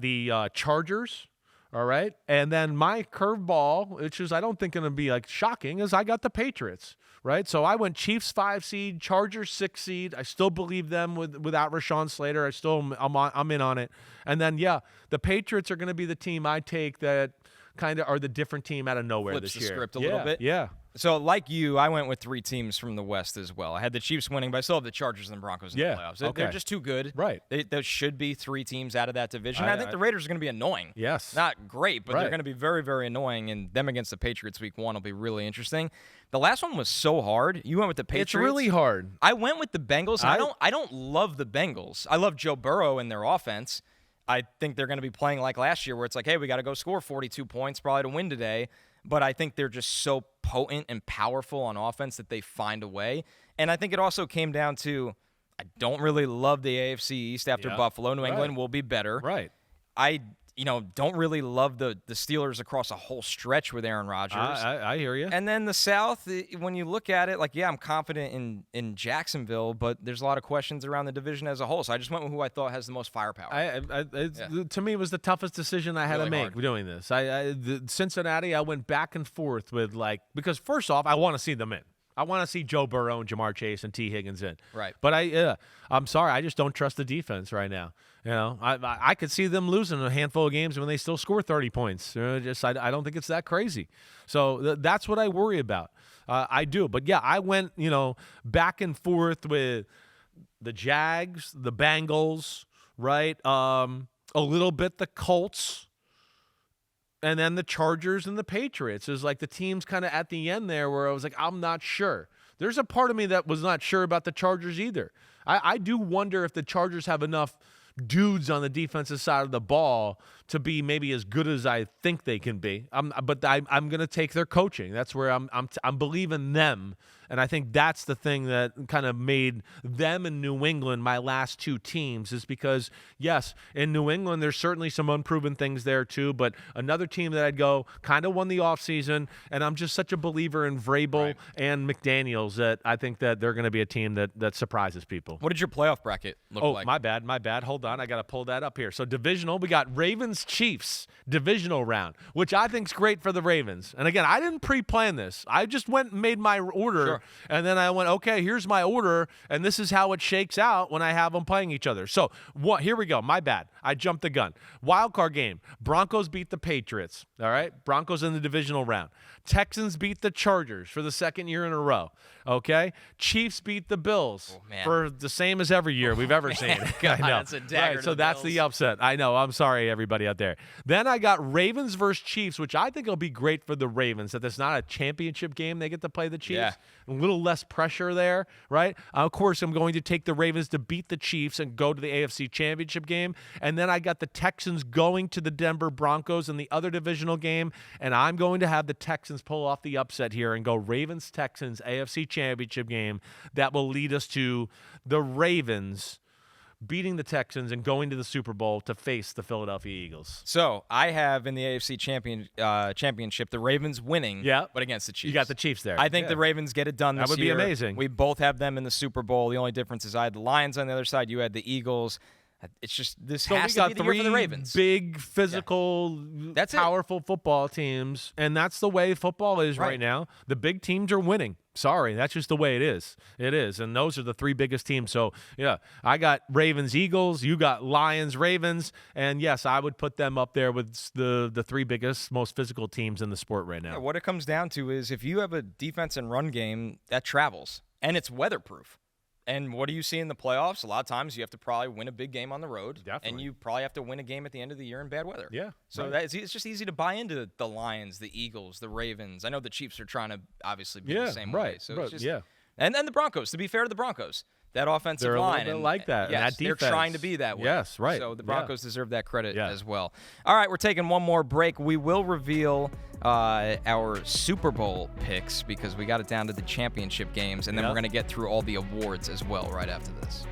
the Chargers. All right. And then my curveball, which is I don't think going to be like shocking, is I got the Patriots. Right. So I went Chiefs 5 seed, Chargers 6 seed. I still believe them without Rashawn Slater. I'm in on it. And then, the Patriots are going to be the team I take that kind of are the different team out of nowhere Flips this year. The script a little bit. Yeah. So, like you, I went with 3 teams from the West as well. I had the Chiefs winning, but I still have the Chargers and the Broncos in the playoffs. Okay. They're just too good. Right. There should be 3 teams out of that division. I think the Raiders are going to be annoying. Yes. Not great, but they're going to be very, very annoying, and them against the Patriots week 1 will be really interesting. The last one was so hard. You went with the Patriots. It's really hard. I went with the Bengals. I don't love the Bengals. I love Joe Burrow and their offense. I think they're going to be playing like last year where it's like, hey, we got to go score 42 points probably to win today. but I think they're just so potent and powerful on offense that they find a way. And I think it also came down to, I don't really love the AFC East after Buffalo. New England will be better. Right. I don't really love the Steelers across a whole stretch with Aaron Rodgers. I hear you. And then the South, when you look at it, I'm confident in Jacksonville, but there's a lot of questions around the division as a whole. So I just went with who I thought has the most firepower. To me, it was the toughest decision I had to make doing this. Cincinnati, I went back and forth with, because first off, I want to see them in. I want to see Joe Burrow and Jamar Chase and T. Higgins in. Right. But I'm sorry, I just don't trust the defense right now. I could see them losing a handful of games when they still score 30 points. I don't think it's that crazy. So that's what I worry about. I do. But, I went, back and forth with the Jags, the Bengals, right? A little bit the Colts. And then the Chargers and the Patriots is the teams kind of at the end there where I was I'm not sure. There's a part of me that was not sure about the Chargers either. I do wonder if the Chargers have enough dudes on the defensive side of the ball to be maybe as good as I think they can be. But I'm going to take their coaching. That's where I'm believing them. And I think that's the thing that kind of made them in New England my last two teams is because, yes, in New England, there's certainly some unproven things there too, but another team that I'd go kind of won the offseason, and I'm just such a believer in Vrabel and McDaniels that I think that they're going to be a team that surprises people. What did your playoff bracket look like? Oh, my bad. Hold on. I got to pull that up here. So divisional, we got Ravens-Chiefs divisional round, which I think is great for the Ravens. And again, I didn't pre-plan this. I just went and made my order. Sure. And then I went, okay, here's my order, and this is how it shakes out when I have them playing each other. So here we go. My bad. I jumped the gun. Wild card game. Broncos beat the Patriots. All right? Broncos in the divisional round. Texans beat the Chargers for the second year in a row. Okay? Chiefs beat the Bills for the same as every year we've ever seen. God, I know. That's a dagger right, so that's Bills. The upset. I know. I'm sorry, everybody out there. Then I got Ravens versus Chiefs, which I think will be great for the Ravens, that it's not a championship game. They get to play the Chiefs. Yeah. A little less pressure there, right? Of course, I'm going to take the Ravens to beat the Chiefs and go to the AFC Championship game. And then I got the Texans going to the Denver Broncos in the other divisional game. And I'm going to have the Texans pull off the upset here and go Ravens-Texans AFC Championship game. That will lead us to the Ravens beating the Texans and going to the Super Bowl to face the Philadelphia Eagles. So I have in the AFC Championship the Ravens winning, but against the Chiefs. You got the Chiefs there. I think the Ravens get it done this year. That would be amazing. We both have them in the Super Bowl. The only difference is I had the Lions on the other side. You had the Eagles. It's just has to be the year for the Ravens. Big, physical, powerful football teams, and that's the way football is right now. The big teams are winning. Sorry, that's just the way it is. It is, and those are the three biggest teams. So, I got Ravens, Eagles. You got Lions, Ravens, and yes, I would put them up there with the three biggest, most physical teams in the sport right now. Yeah, what it comes down to is if you have a defense and run game that travels, and it's weatherproof. And what do you see in the playoffs? A lot of times you have to probably win a big game on the road. Definitely. And you probably have to win a game at the end of the year in bad weather. Yeah. So it's just easy to buy into the Lions, the Eagles, the Ravens. I know the Chiefs are trying to obviously be the same way. So it's just, And then the Broncos, to be fair to the Broncos. That offensive line. They're a little bit like that. Yes, and that defense. They're trying to be that way. Yes, right. So the Broncos deserve that credit as well. All right, we're taking one more break. We will reveal our Super Bowl picks because we got it down to the championship games, and then we're going to get through all the awards as well right after this.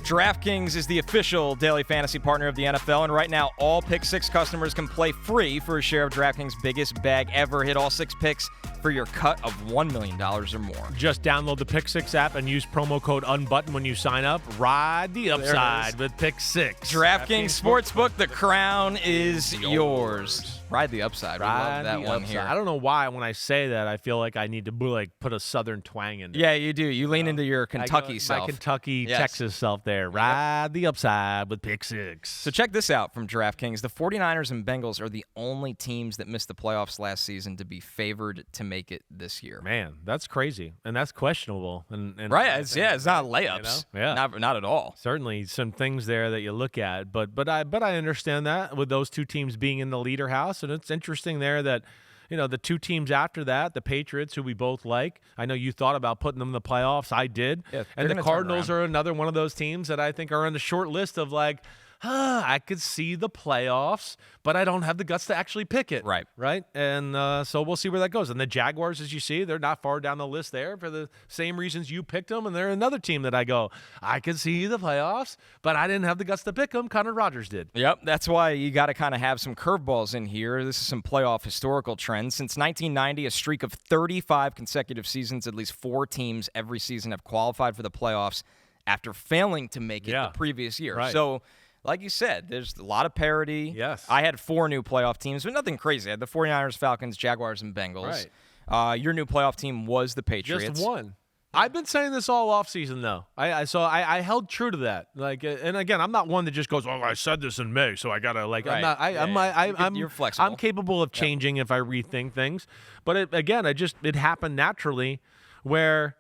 DraftKings is the official daily fantasy partner of the NFL, and right now, all Pick 6 customers can play free for a share of DraftKings' biggest bag ever. Hit all 6 picks for your cut of $1 million or more. Just download the Pick 6 app and use promo code UNBUTTONED when you sign up. Ride the upside with Pick 6. DraftKings Sportsbook, the crown is yours. Ride the upside. We love that one here. I don't know why when I say that I feel like I need to put a southern twang in it. Yeah, you do. You lean into your Kentucky self. My Kentucky, Texas self there. Ride the upside with Pick 6. So check this out from DraftKings. The 49ers and Bengals are the only teams that missed the playoffs last season to be favored to make it this year. Man, that's crazy. And that's questionable. And right. It's not layups. You know? Yeah. Not at all. Certainly some things there that you look at. But I understand that with those two teams being in the leader house. And it's interesting there that, the two teams after that, the Patriots, who we both like. I know you thought about putting them in the playoffs. I did. Yeah, and the Cardinals are another one of those teams that I think are on the short list of like, I could see the playoffs, but I don't have the guts to actually pick it. Right. And so we'll see where that goes. And the Jaguars, as you see, they're not far down the list there for the same reasons you picked them. And they're another team that I go, I could see the playoffs, but I didn't have the guts to pick them. Connor Rogers did. Yep. That's why you got to kind of have some curveballs in here. This is some playoff historical trends. Since 1990, a streak of 35 consecutive seasons, at least 4 teams every season have qualified for the playoffs after failing to make it the previous year. Right. So, like you said, there's a lot of parity. Yes. I had 4 new playoff teams, but nothing crazy. I had the 49ers, Falcons, Jaguars, and Bengals. Right. Your new playoff team was the Patriots. Just one. I've been saying this all offseason, though. I held true to that. Like, and again, I'm not one that just goes, "Oh, I said this in May, so I gotta like." Right. You're flexible. I'm capable of changing if I rethink things. But it happened naturally, where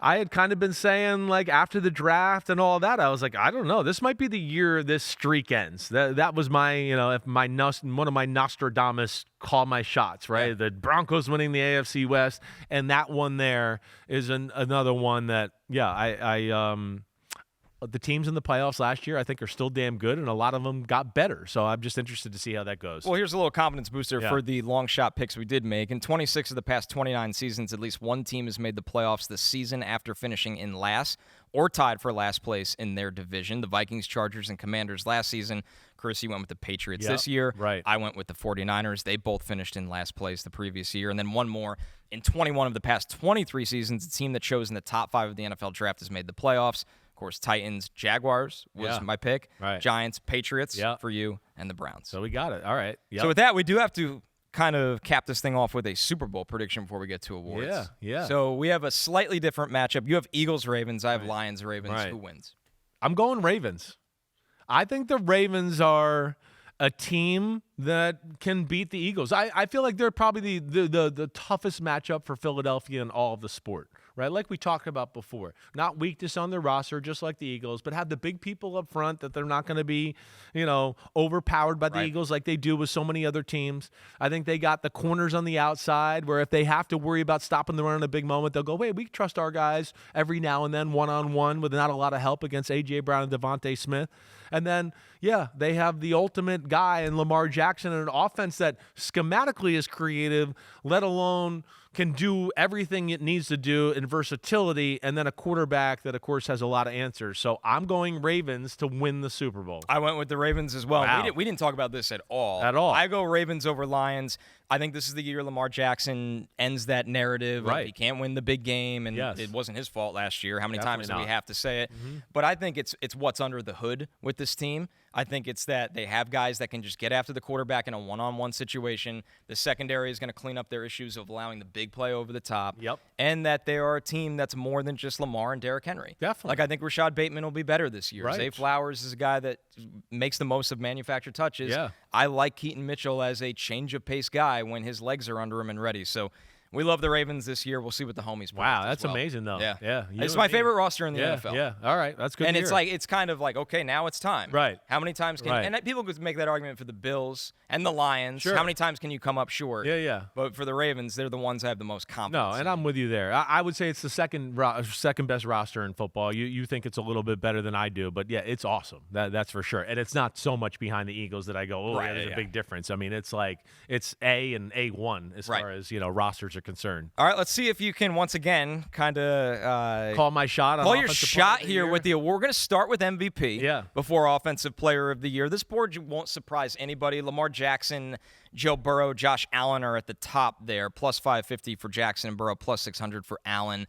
I had kind of been saying, like, after the draft and all that, I was like, I don't know. This might be the year this streak ends. That was my, if one of my Nostradamus call my shots, right? Yeah. The Broncos winning the AFC West, and that one there is another one that, the teams in the playoffs last year, I think, are still damn good, and a lot of them got better. So I'm just interested to see how that goes. Well, here's a little confidence booster for the long shot picks we did make. In 26 of the past 29 seasons, at least one team has made the playoffs this season after finishing in last or tied for last place in their division. The Vikings, Chargers, and Commanders last season. Chris, you went with the Patriots this year. Right. I went with the 49ers. They both finished in last place the previous year. And then one more. In 21 of the past 23 seasons, the team that chose in the top 5 of the NFL draft has made the playoffs. Of course, Titans, Jaguars was my pick. Right. Giants, Patriots for you, and the Browns. So we got it. All right. Yep. So with that, we do have to kind of cap this thing off with a Super Bowl prediction before we get to awards. Yeah. So we have a slightly different matchup. You have Eagles, Ravens. I have Lions, Ravens. Right. Who wins? I'm going Ravens. I think the Ravens are a team that can beat the Eagles. I feel like they're probably the toughest matchup for Philadelphia in all of the sport, right? Like we talked about before. Not weakness on their roster, just like the Eagles, but have the big people up front that they're not going to be, overpowered by the Eagles like they do with so many other teams. I think they got the corners on the outside where if they have to worry about stopping the run in a big moment, they'll go, wait, we trust our guys every now and then one-on-one with not a lot of help against A.J. Brown and Devontae Smith. And then, they have the ultimate guy in Lamar Jackson and an offense that schematically is creative, let alone can do everything it needs to do in versatility, and then a quarterback that, of course, has a lot of answers. So I'm going Ravens to win the Super Bowl. I went with the Ravens as well. Wow. We didn't talk about this at all. I go Ravens over Lions. I think this is the year Lamar Jackson ends that narrative. Right. He can't win the big game, and it wasn't his fault last year. How many times do we have to say it? Mm-hmm. But I think it's what's under the hood with this team. I think it's that they have guys that can just get after the quarterback in a one-on-one situation. The secondary is going to clean up their issues of allowing the big play over the top. Yep. And that they are a team that's more than just Lamar and Derrick Henry. Definitely. Like, I think Rashad Bateman will be better this year. Right. Zay Flowers is a guy that makes the most of manufactured touches. Yeah. I like Keaton Mitchell as a change-of-pace guy when his legs are under him and ready. So we love the Ravens this year. We'll see what the homies predict. Wow, that's amazing, though. Yeah. It's my favorite roster in the NFL. Yeah, all right. That's good and to it's hear. it's kind of like, okay, now it's time. Right. How many times can and people could make that argument for the Bills and the Lions. Sure. How many times can you come up short? Yeah. But for the Ravens, they're the ones I have the most confidence No, and I'm with you there. I would say it's the second best roster in football. You think it's a little bit better than I do, but yeah, it's awesome. That's for sure. And it's not so much behind the Eagles that I go, there's a big difference. I mean, it's like it's A and A1 as far as rosters are concerned. All right, let's see if you can once again kind of call my shot. Call your shot here with the award. We're going to start with MVP before Offensive Player of the Year. This board won't surprise anybody. Lamar Jackson, Joe Burrow, Josh Allen are at the top there. Plus 550 for Jackson and Burrow, plus 600 for Allen.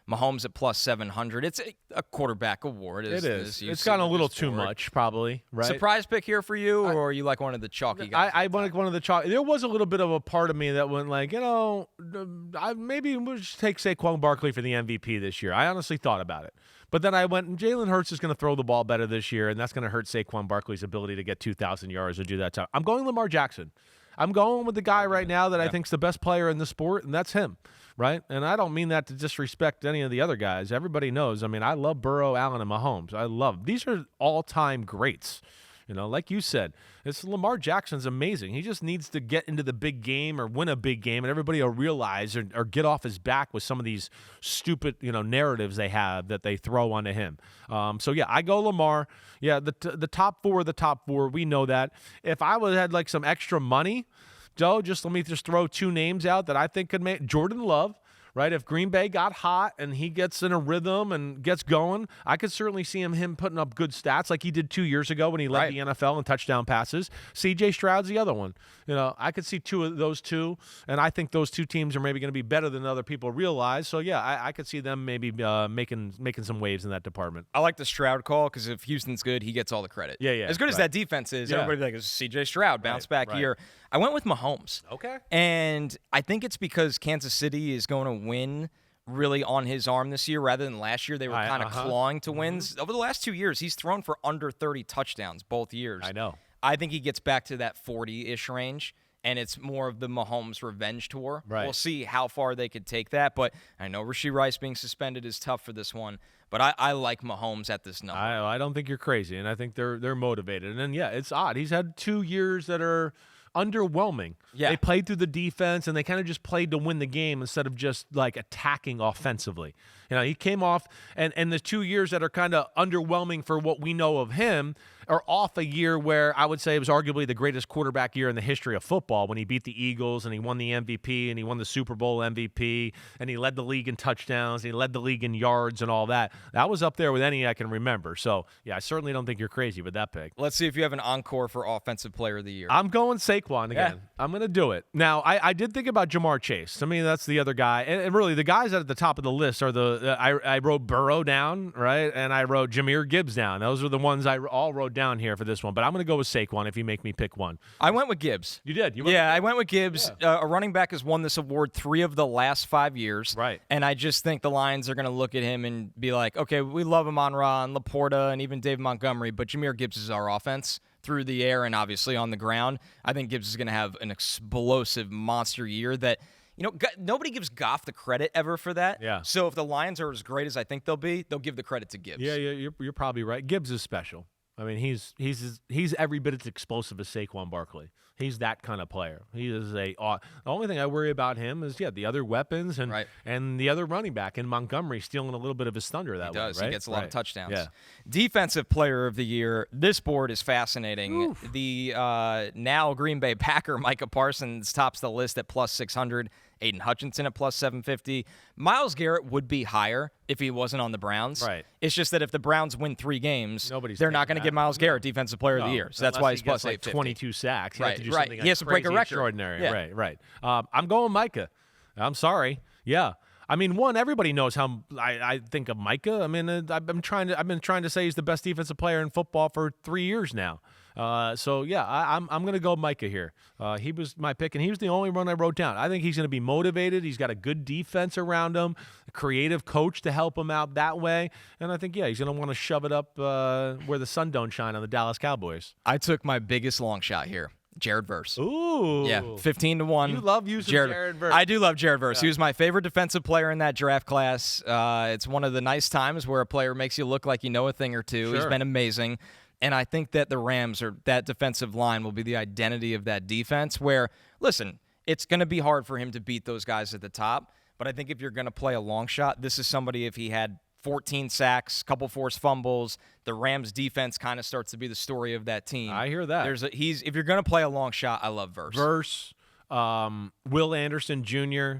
Mahomes at plus 700. It's a quarterback award. It is. It's gotten a little too much, probably, right? Surprise pick here for you, or are you like one of the chalky guys? I like one of the chalky. There was a little bit of a part of me that went like, maybe we'll just take Saquon Barkley for the MVP this year. I honestly thought about it. But then I went, Jalen Hurts is going to throw the ball better this year, and that's going to hurt Saquon Barkley's ability to get 2,000 yards and do that time. I'm going Lamar Jackson. I'm going with the guy right now that I think's the best player in the sport, and that's him, right? And I don't mean that to disrespect any of the other guys. Everybody knows. I mean, I love Burrow, Allen, and Mahomes. I love these are all-time greats, Like you said, Lamar Jackson's amazing. He just needs to get into the big game or win a big game, and everybody will realize or get off his back with some of these stupid, narratives they have that they throw onto him. So yeah, I go Lamar. Yeah, the top four, we know that. If I had like some extra money, Joe, let me throw two names out that I think could make Jordan Love. Right, if Green Bay got hot and he gets in a rhythm and gets going, I could certainly see him putting up good stats like he did 2 years ago when he led the NFL in touchdown passes. C.J. Stroud's the other one. I could see those two, and I think those two teams are maybe going to be better than other people realize. So yeah, I could see them maybe making some waves in that department. I like the Stroud call because if Houston's good, he gets all the credit. Yeah. As good as that defense is, everybody like C.J. Stroud bounce back year. I went with Mahomes. Okay. And I think it's because Kansas City is going to win really on his arm this year rather than last year. They were kind of clawing to wins. Over the last 2 years, he's thrown for under 30 touchdowns both years. I know. I think he gets back to that 40-ish range, and it's more of the Mahomes revenge tour. Right. We'll see how far they could take that, but I know Rashee Rice being suspended is tough for this one. But I like Mahomes at this number. I don't think you're crazy, and I think they're motivated. And then, yeah, it's odd. He's had 2 years that are underwhelming. Yeah. They played through the defense, and they kind of just played to win the game instead of just, like, attacking offensively. He came off, and the 2 years that are kind of underwhelming for what we know of him are off a year where I would say it was arguably the greatest quarterback year in the history of football when he beat the Eagles and he won the MVP and he won the Super Bowl MVP and he led the league in touchdowns and he led the league in yards and all that. That was up there with any I can remember. So, yeah, I certainly don't think you're crazy with that pick. Let's see if you have an encore for Offensive Player of the Year. I'm going Saquon again. Yeah. I'm going to do it. Now, I did think about Jamar Chase. I mean, that's the other guy. And really, the guys at the top of the list are I wrote Burrow down, right? And I wrote Jahmyr Gibbs down. Those are the ones I all wrote down here for this one. But I'm going to go with Saquon if you make me pick one. I went with Gibbs. You did? I went with Gibbs. Yeah. A running back has won this award 3 of the last 5 years. Right. And I just think the Lions are going to look at him and be like, okay, we love Amon-Ra and Laporta and even Dave Montgomery, but Jahmyr Gibbs is our offense through the air and obviously on the ground. I think Gibbs is going to have an explosive monster year that nobody gives Goff the credit ever for that. Yeah. So if the Lions are as great as I think they'll be, they'll give the credit to Gibbs. Yeah, you're probably right. Gibbs is special. I mean, he's every bit as explosive as Saquon Barkley. He's that kind of player. He is the only thing I worry about him is the other weapons and the other running back in Montgomery stealing a little bit of his thunder that way. He does. Right? He gets a lot of touchdowns. Yeah. Defensive Player of the Year. This board is fascinating. Oof. The now Green Bay Packer Micah Parsons tops the list at plus 600. Aiden Hutchinson at plus 750. Myles Garrett would be higher if he wasn't on the Browns. Right. It's just that if the Browns win 3 games, they're not going to give Myles Garrett Defensive Player of the Year. So that's why he's plus 850. 22 sacks. He has to break a record. Extraordinary. Yeah. Right. I'm going Micah. I'm sorry. Yeah. I mean, everybody knows how I think of Micah. I mean, I've been trying to say he's the best defensive player in football for 3 years now. So yeah, I'm going to go Micah here. He was my pick, and he was the only one I wrote down. I think he's going to be motivated. He's got a good defense around him, a creative coach to help him out that way, and I think he's going to want to shove it up where the sun don't shine on the Dallas Cowboys. I took my biggest long shot here. Jared Verse. Ooh. Yeah, 15-1. You love using Jared Verse. I do love Jared Verse. Yeah. He was my favorite defensive player in that draft class. It's one of the nice times where a player makes you look like you know a thing or two. Sure. He's been amazing. And I think that the Rams or that defensive line will be the identity of that defense where, listen, it's going to be hard for him to beat those guys at the top. But I think if you're going to play a long shot, this is somebody, if he had 14 sacks, couple forced fumbles, the Rams defense kind of starts to be the story of that team. I hear that. If you're going to play a long shot, I love Verse. Verse, Will Anderson Jr.,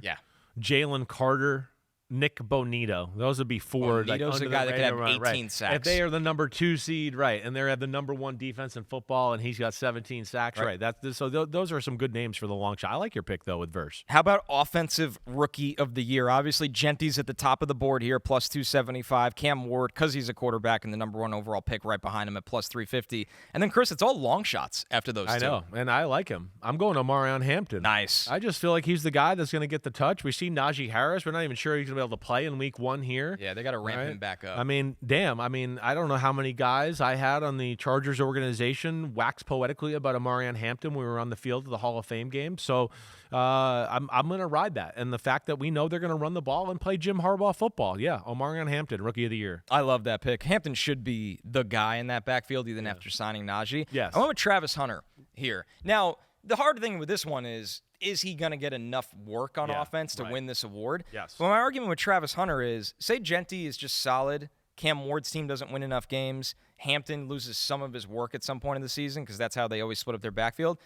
Jalen Carter, Nick Bonito. Those would be 4. Bonito's a guy that could have 18 sacks. If they are the number 2 seed, right, and they have the number 1 defense in football, and he's got 17 sacks, right. So those are some good names for the long shot. I like your pick, though, with Verse. How about Offensive Rookie of the Year? Obviously, Genty's at the top of the board here, plus 275. Cam Ward, because he's a quarterback and the number 1 overall pick right behind him at plus 350. And then, Chris, it's all long shots after those two. I know, and I like him. I'm going Omarion Hampton. Nice. I just feel like he's the guy that's going to get the touch. We see Najee Harris. We're not even sure he's going to to be able to play in week 1 here. Yeah, they got to ramp him back up. I mean, damn. I mean, I don't know how many guys I had on the Chargers organization wax poetically about Omarion Hampton when we were on the field of the Hall of Fame game. So I'm going to ride that. And the fact that we know they're going to run the ball and play Jim Harbaugh football. Yeah, Omarion Hampton, Rookie of the Year. I love that pick. Hampton should be the guy in that backfield even after signing Najee. Yes. I went with Travis Hunter here. Now, the hard thing with this one is he going to get enough work on offense to win this award? Yes. Well, my argument with Travis Hunter is, say Genty is just solid, Cam Ward's team doesn't win enough games, Hampton loses some of his work at some point in the season because that's how they always split up their backfield.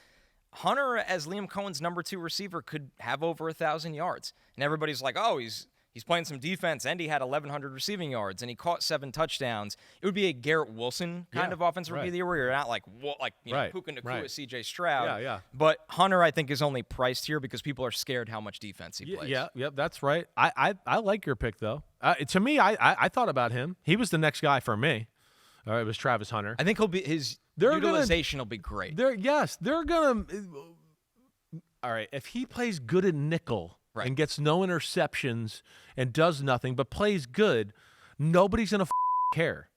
Hunter, as Liam Cohen's number 2 receiver, could have over 1,000 yards. And everybody's like, oh, he's playing some defense, and he had 1,100 receiving yards, and he caught 7 touchdowns. It would be a Garrett Wilson kind of offensive rookie of the year where you're not like Puka Nacua, C.J. Stroud. Yeah. But Hunter, I think, is only priced here because people are scared how much defense he plays. Yeah, that's right. I like your pick, though. To me, I thought about him. He was the next guy for me. It was Travis Hunter. I think his utilization will be great. They're going to – all right, if he plays good at nickel – and gets no interceptions and does nothing but plays good, nobody's going to care.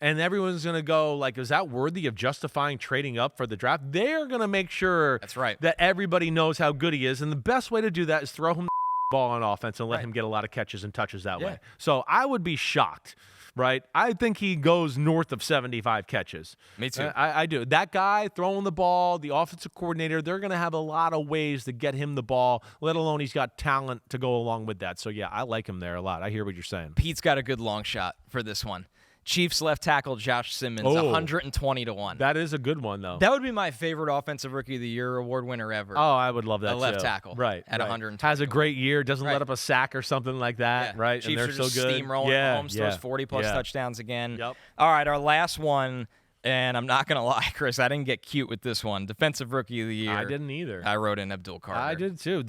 And everyone's going to go like, is that worthy of justifying trading up for the draft? They're going to make sure that everybody knows how good he is. And the best way to do that is throw him the ball on offense and let him get a lot of catches and touches that way. So I would be shocked. Right? I think he goes north of 75 catches. Me too. I do. That guy throwing the ball, the offensive coordinator, they're going to have a lot of ways to get him the ball, let alone he's got talent to go along with that. So, yeah, I like him there a lot. I hear what you're saying. Pete's got a good long shot for this one. Chiefs left tackle Josh Simmons, 120-1. That is a good one, though. That would be my favorite Offensive Rookie of the Year award winner ever. Oh, I would love that, a left tackle. Right. At 120. Has a great year, doesn't let up a sack or something like that, right? Chiefs and they're are just so good. Steamrolling Mahomes, throws 40-plus touchdowns again. Yep. All right, our last one, and I'm not going to lie, Chris, I didn't get cute with this one. Defensive Rookie of the Year. I didn't either. I wrote in Abdul Carter. I did, too.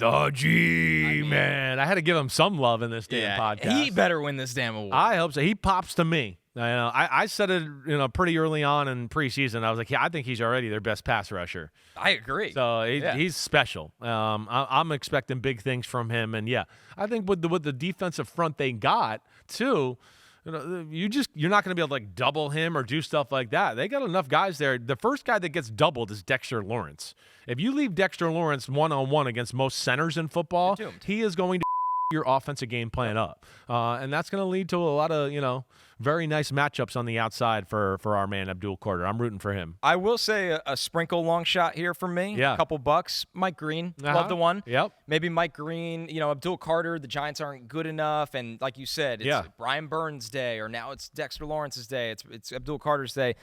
Man. I had to give him some love in this damn podcast. He better win this damn award. I hope so. He pops to me. I said it, pretty early on in preseason. I was like, I think he's already their best pass rusher. I agree. So he's special. I'm expecting big things from him, and I think with the defensive front they got too. You're not going to be able to like double him or do stuff like that. They got enough guys there. The first guy that gets doubled is Dexter Lawrence. If you leave Dexter Lawrence one-on-one against most centers in football, he is going to your offensive game plan up, and that's going to lead to a lot of very nice matchups on the outside for our man Abdul Carter. I'm rooting for him. I will say a sprinkle long shot here from me. Yeah. A couple bucks. Mike Green. Love the one. Yep. Maybe Mike Green, Abdul Carter, the Giants aren't good enough. And like you said, it's Brian Burns' day, or now it's Dexter Lawrence's day. It's Abdul Carter's day.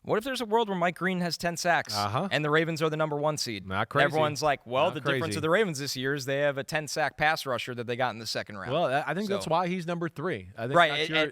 What if there's a world where Mike Green has 10 sacks and the Ravens are the number 1 seed? Not crazy. Everyone's like, the difference of the Ravens this year is they have a 10-sack pass rusher that they got in the second round. Well, I think that's why he's number 3. I think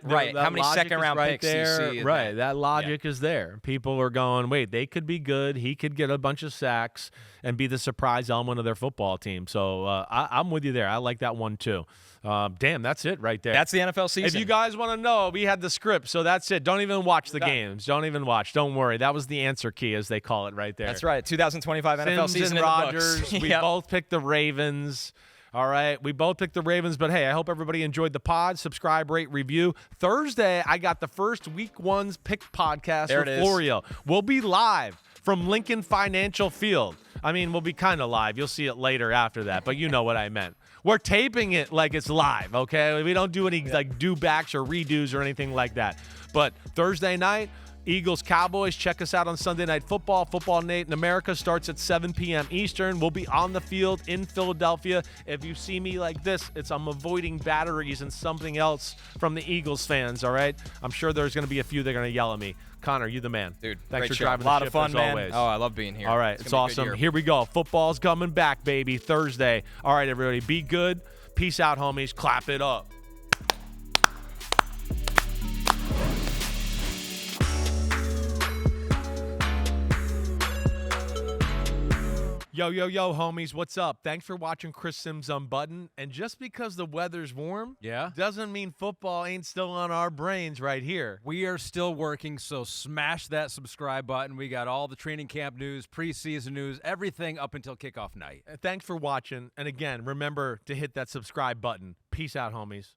right. How many second-round picks there. do you see? Right. That logic is there. People are going, wait, they could be good. He could get a bunch of sacks and be the surprise element of their football team. So I'm with you there. I like that one too. Damn, that's it right there. That's the NFL season. If you guys want to know, we had the script, so that's it. Don't even watch the games. Don't even watch. Don't worry. That was the answer key, as they call it right there. That's right. 2025 NFL Simms season and in Rodgers. the books. We both picked the Ravens. All right. We both picked the Ravens, but hey, I hope everybody enjoyed the pod. Subscribe, rate, review. Thursday, I got the first Week 1's pick podcast with Florio. We'll be live from Lincoln Financial Field. I mean, we'll be kind of live. You'll see it later after that, but you know what I meant. We're taping it like it's live, okay? We don't do any like do-backs or redos or anything like that. But Thursday night, Eagles, Cowboys. Check us out on Sunday Night Football. Football Nate in America starts at 7 p.m. Eastern. We'll be on the field in Philadelphia. If you see me like this, I'm avoiding batteries and something else from the Eagles fans, all right? I'm sure there's going to be a few that are going to yell at me. Connor, you the man. Dude, thanks for show. driving the ship. A lot of of fun, man. Always. Oh, I love being here. All right, it's awesome. Here we go. Football's coming back, baby. Thursday. All right, everybody, be good. Peace out, homies. Clap it up. Yo, homies, what's up? Thanks for watching Chris Simms Unbuttoned. And just because the weather's warm doesn't mean football ain't still on our brains right here. We are still working, so smash that subscribe button. We got all the training camp news, preseason news, everything up until kickoff night. Thanks for watching. And again, remember to hit that subscribe button. Peace out, homies.